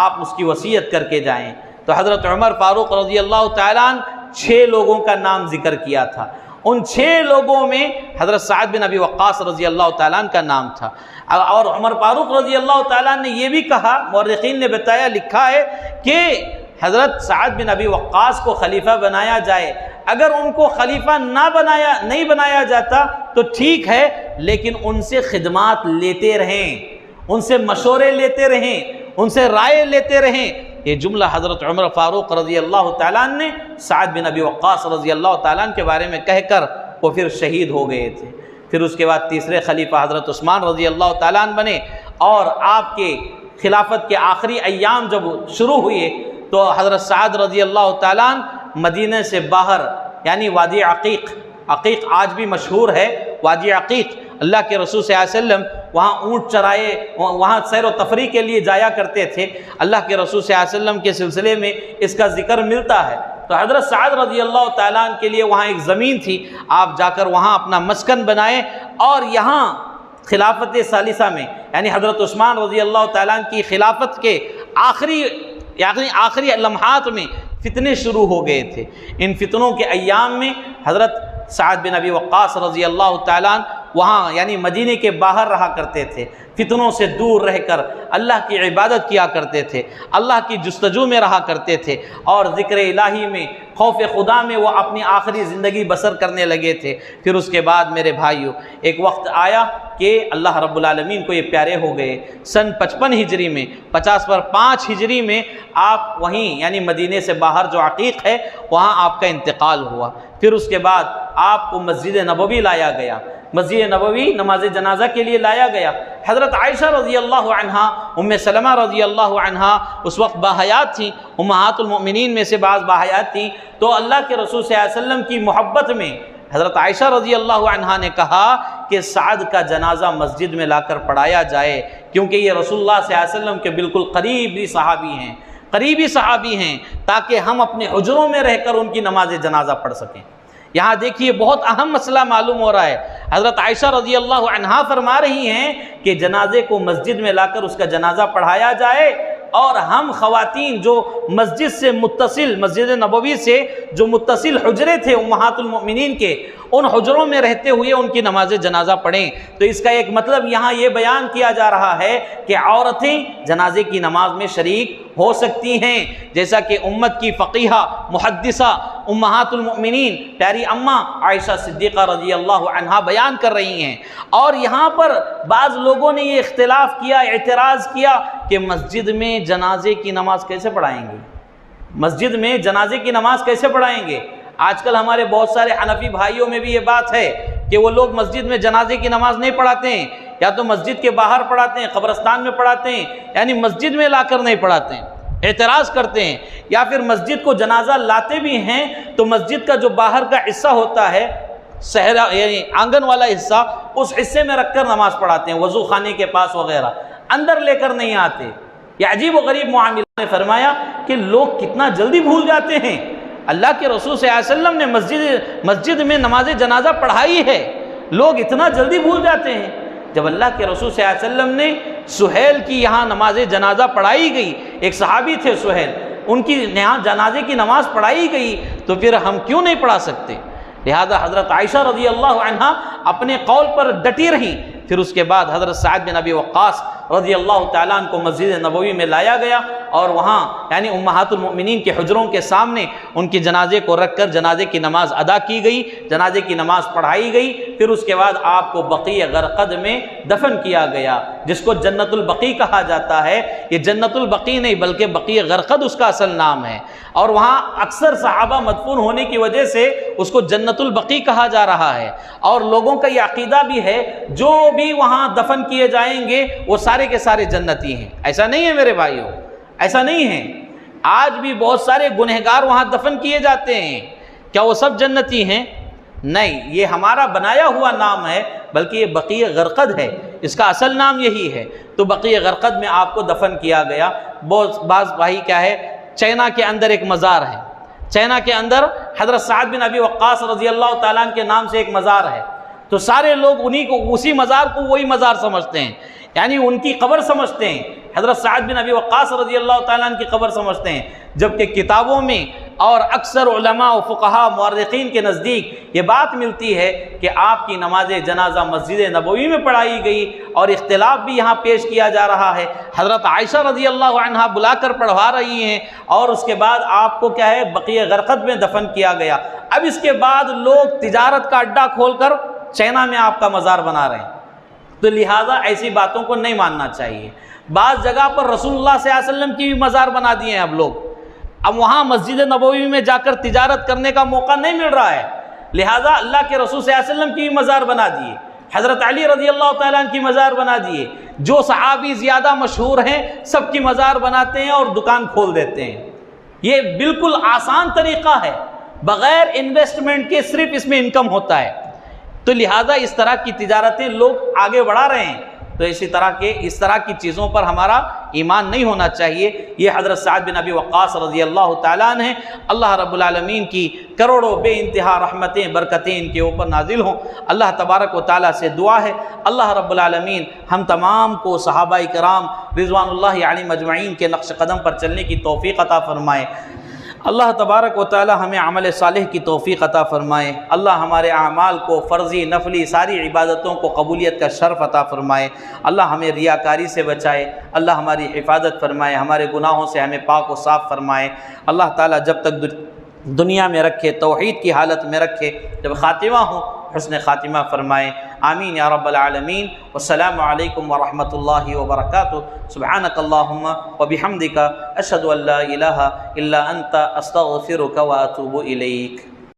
آپ اس کی وصیت کر کے جائیں۔ تو حضرت عمر فاروق رضی اللہ تعالیٰ عنہ 6 لوگوں کا نام ذکر کیا تھا، ان 6 لوگوں میں حضرت سعد بن ابی وقاص رضی اللہ تعالیٰ عنہ کا نام تھا۔ اور عمر فاروق رضی اللہ تعالیٰ عنہ نے یہ بھی کہا، مورخین نے بتایا، لکھا ہے کہ حضرت سعد بن ابی وقاص کو خلیفہ بنایا جائے، اگر ان کو خلیفہ نہیں بنایا جاتا تو ٹھیک ہے، لیکن ان سے خدمات لیتے رہیں، ان سے مشورے لیتے رہیں، ان سے رائے لیتے رہیں۔ یہ جملہ حضرت عمر فاروق رضی اللہ تعالیٰ عنہ نے سعد بن ابی وقاص رضی اللہ تعالیٰ عنہ کے بارے میں کہہ کر وہ پھر شہید ہو گئے تھے۔ پھر اس کے بعد تیسرے خلیفہ حضرت عثمان رضی اللہ تعالیٰ عنہ بنے، اور آپ کے خلافت کے آخری ایام جب شروع ہوئے تو حضرت سعد رضی اللہ تعالیٰ عنہ مدینہ سے باہر، یعنی وادی عقیق آج بھی مشہور ہے، وادی عقیق، اللہ کے رسول صلی اللہ علیہ وسلم وہاں اونٹ چرائے، وہاں سیر و تفریح کے لیے جایا کرتے تھے۔ اللہ کے رسول صلی اللہ علیہ وسلم کے سلسلے میں اس کا ذکر ملتا ہے۔ تو حضرت سعد رضی اللہ تعالیٰ عنہ کے لیے وہاں ایک زمین تھی، آپ جا کر وہاں اپنا مسکن بنائیں، اور یہاں خلافت ثالثہ میں، یعنی حضرت عثمان رضی اللہ تعالیٰ عنہ کی خلافت کے آخری لمحات میں فتنے شروع ہو گئے تھے۔ ان فتنوں کے ایام میں حضرت سعد بن ابی وقاص رضی اللہ تعالیٰ عنہ وہاں یعنی مدینے کے باہر رہا کرتے تھے، فتنوں سے دور رہ کر اللہ کی عبادت کیا کرتے تھے، اللہ کی جستجو میں رہا کرتے تھے، اور ذکر الہی میں، خوف خدا میں وہ اپنی آخری زندگی بسر کرنے لگے تھے۔ پھر اس کے بعد میرے بھائیو ایک وقت آیا کہ اللہ رب العالمین کو یہ پیارے ہو گئے، سن 55 ہجری میں، 50 پر 5 ہجری میں آپ وہیں یعنی مدینے سے باہر جو عقیق ہے وہاں آپ کا انتقال ہوا۔ پھر اس کے بعد آپ کو مسجد نبوی لایا گیا، مسجد نبوی نماز جنازہ کے لیے لایا گیا۔ حضرت عائشہ رضی اللہ عنہا، ام سلمہ رضی اللہ عنہا اس وقت باحیات تھیں، امہات المؤمنین میں سے بعض باحیات تھیں، تو اللہ کے رسول صلی اللہ علیہ وسلم کی محبت میں حضرت عائشہ رضی اللہ عنہا نے کہا کہ سعد کا جنازہ مسجد میں لا کر پڑھایا جائے، کیونکہ یہ رسول اللہ صلی اللہ علیہ وسلم کے بالکل قریبی صحابی ہیں، تاکہ ہم اپنے حجروں میں رہ کر ان کی نماز جنازہ پڑھ سکیں۔ یہاں دیکھیے بہت اہم مسئلہ معلوم ہو رہا ہے۔ حضرت عائشہ رضی اللہ عنہا فرما رہی ہیں کہ جنازے کو مسجد میں لا کر اس کا جنازہ پڑھایا جائے، اور ہم خواتین جو مسجد سے متصل، مسجد نبوی سے جو متصل حجرے تھے امہات المؤمنین کے، ان حجروں میں رہتے ہوئے ان کی نماز جنازہ پڑھیں۔ تو اس کا ایک مطلب یہاں یہ بیان کیا جا رہا ہے کہ عورتیں جنازے کی نماز میں شریک ہو سکتی ہیں، جیسا کہ امت کی فقیہہ محدثہ امہات المؤمنین پیاری اماں عائشہ صدیقہ رضی اللہ عنہا بیان کر رہی ہیں۔ اور یہاں پر بعض لوگوں نے یہ اختلاف کیا، اعتراض کیا کہ مسجد میں جنازے کی نماز کیسے پڑھائیں گے، مسجد میں جنازے کی نماز کیسے پڑھائیں گے۔ آج کل ہمارے بہت سارے حنفی بھائیوں میں بھی یہ بات ہے کہ وہ لوگ مسجد میں جنازے کی نماز نہیں پڑھاتے ہیں، یا تو مسجد کے باہر پڑھاتے ہیں، قبرستان میں پڑھاتے ہیں، یعنی مسجد میں لا کر نہیں پڑھاتے ہیں، اعتراض کرتے ہیں۔ یا پھر مسجد کو جنازہ لاتے بھی ہیں تو مسجد کا جو باہر کا حصہ ہوتا ہے، صحرا یعنی آنگن والا حصہ، اس حصے میں رکھ کر نماز پڑھاتے ہیں، وضو خانے کے پاس وغیرہ، اندر لے کر نہیں آتے۔ یہ عجیب و غریب معاملہ نے فرمایا کہ لوگ کتنا جلدی بھول جاتے ہیں۔ اللہ کے رسول صلی اللہ علیہ وسلم نے مسجد میں نماز جنازہ پڑھائی ہے، لوگ اتنا جلدی بھول جاتے ہیں۔ جب اللہ کے رسول صلی اللہ علیہ وسلم نے سہیل کی یہاں نماز جنازہ پڑھائی گئی، ایک صحابی تھے سہیل، ان کی یہاں جنازے کی نماز پڑھائی گئی، تو پھر ہم کیوں نہیں پڑھا سکتے؟ لہذا حضرت عائشہ رضی اللہ عنہا اپنے قول پر ڈٹی رہیں۔ پھر اس کے بعد حضرت سعد بن ابی وقاص رضی اللہ تعالیٰ عنہ کو مسجد نبوی میں لایا گیا اور وہاں یعنی امہات المؤمنین کے حجروں کے سامنے ان کے جنازے کو رکھ کر جنازے کی نماز ادا کی گئی، جنازے کی نماز پڑھائی گئی، پھر اس کے بعد آپ کو بقیع غرقد میں دفن کیا گیا، جس کو جنت البقیع کہا جاتا ہے۔ یہ جنت البقیع نہیں بلکہ بقیع غرقد اس کا اصل نام ہے، اور وہاں اکثر صحابہ مدفون ہونے کی وجہ سے اس کو جنت البقیع کہا جا رہا ہے۔ اور لوگوں کا یہ عقیدہ بھی ہے جو بھی وہاں دفن کیے جائیں گے وہ سارے کے سارے جنتی ہیں۔ ایسا نہیں ہے میرے بھائیوں، ایسا نہیں ہے۔ آج بھی بہت سارے گنہگار وہاں دفن کیے جاتے ہیں، کیا وہ سب جنتی ہیں؟ نہیں، یہ ہمارا بنایا ہوا نام ہے، بلکہ یہ بقیع غرقد ہے، اس کا اصل نام یہی ہے۔ تو بقیع غرقد میں آپ کو دفن کیا گیا۔ بعض بھائی کیا ہے، چائنا کے اندر ایک مزار ہے، چائنا کے اندر حضرت سعد بن ابی وقاص رضی اللہ تعالیٰ عنہ کے نام سے ایک مزار ہے، تو سارے لوگ انہی کو، اسی مزار کو وہی مزار سمجھتے ہیں، یعنی ان کی قبر سمجھتے ہیں، حضرت سعد بن ابی وقاص رضی اللہ تعالیٰ عنہ کی قبر سمجھتے ہیں، جبکہ کتابوں میں اور اکثر علماء و فقہاء مورخین کے نزدیک یہ بات ملتی ہے کہ آپ کی نماز جنازہ مسجد نبوی میں پڑھائی گئی، اور اختلاف بھی یہاں پیش کیا جا رہا ہے۔ حضرت عائشہ رضی اللہ عنہا بلا کر پڑھوا رہی ہیں، اور اس کے بعد آپ کو کیا ہے، بقیع غرقد میں دفن کیا گیا۔ اب اس کے بعد لوگ تجارت کا اڈا کھول کر چائنا میں آپ کا مزار بنا رہے ہیں، تو لہٰذا ایسی باتوں کو نہیں ماننا چاہیے۔ بعض جگہ پر رسول اللہ صلی اللہ علیہ وسلم کی بھی مزار بنا دیے ہیں اب لوگ، اب وہاں مسجد نبوی میں جا کر تجارت کرنے کا موقع نہیں مل رہا ہے، لہٰذا اللہ کے رسول صلی اللہ علیہ وسلم کی بھی مزار بنا دیے، حضرت علی رضی اللہ تعالیٰ عنہ کی مزار بنا دیے، جو صحابی زیادہ مشہور ہیں سب کی مزار بناتے ہیں اور دکان کھول دیتے ہیں۔ یہ بالکل آسان طریقہ ہے، بغیر انویسٹمنٹ کے صرف اس میں انکم ہوتا ہے، تو لہٰذا اس طرح کی تجارتیں لوگ آگے بڑھا رہے ہیں۔ تو اس طرح کی چیزوں پر ہمارا ایمان نہیں ہونا چاہیے۔ یہ حضرت سعد بن ابی وقاص رضی اللہ تعالیٰ عنہ ہیں، اللہ رب العالمین کی کروڑوں بے انتہا رحمتیں برکتیں ان کے اوپر نازل ہوں۔ اللہ تبارک و تعالیٰ سے دعا ہے اللہ رب العالمین ہم تمام کو صحابہ کرام رضوان اللہ علیہم مجمعین کے نقش قدم پر چلنے کی توفیق عطا فرمائے۔ اللہ تبارک و تعالی ہمیں عمل صالح کی توفیق عطا فرمائے۔ اللہ ہمارے اعمال کو، فرضی نفلی ساری عبادتوں کو قبولیت کا شرف عطا فرمائے۔ اللہ ہمیں ریاکاری سے بچائے، اللہ ہماری حفاظت فرمائے، ہمارے گناہوں سے ہمیں پاک و صاف فرمائے۔ اللہ تعالیٰ جب تک دنیا میں رکھے، توحید کی حالت میں رکھے، جب خاتمہ ہو حسن خاتمہ فرمائے۔ آمین یا رب العالمین۔ والسلام علیکم ورحمۃ اللہ وبرکاتہ۔ سبحانک اللہم وبحمدک، اشہد ان لا الہ الا انت، استغفرک واتوب الیک۔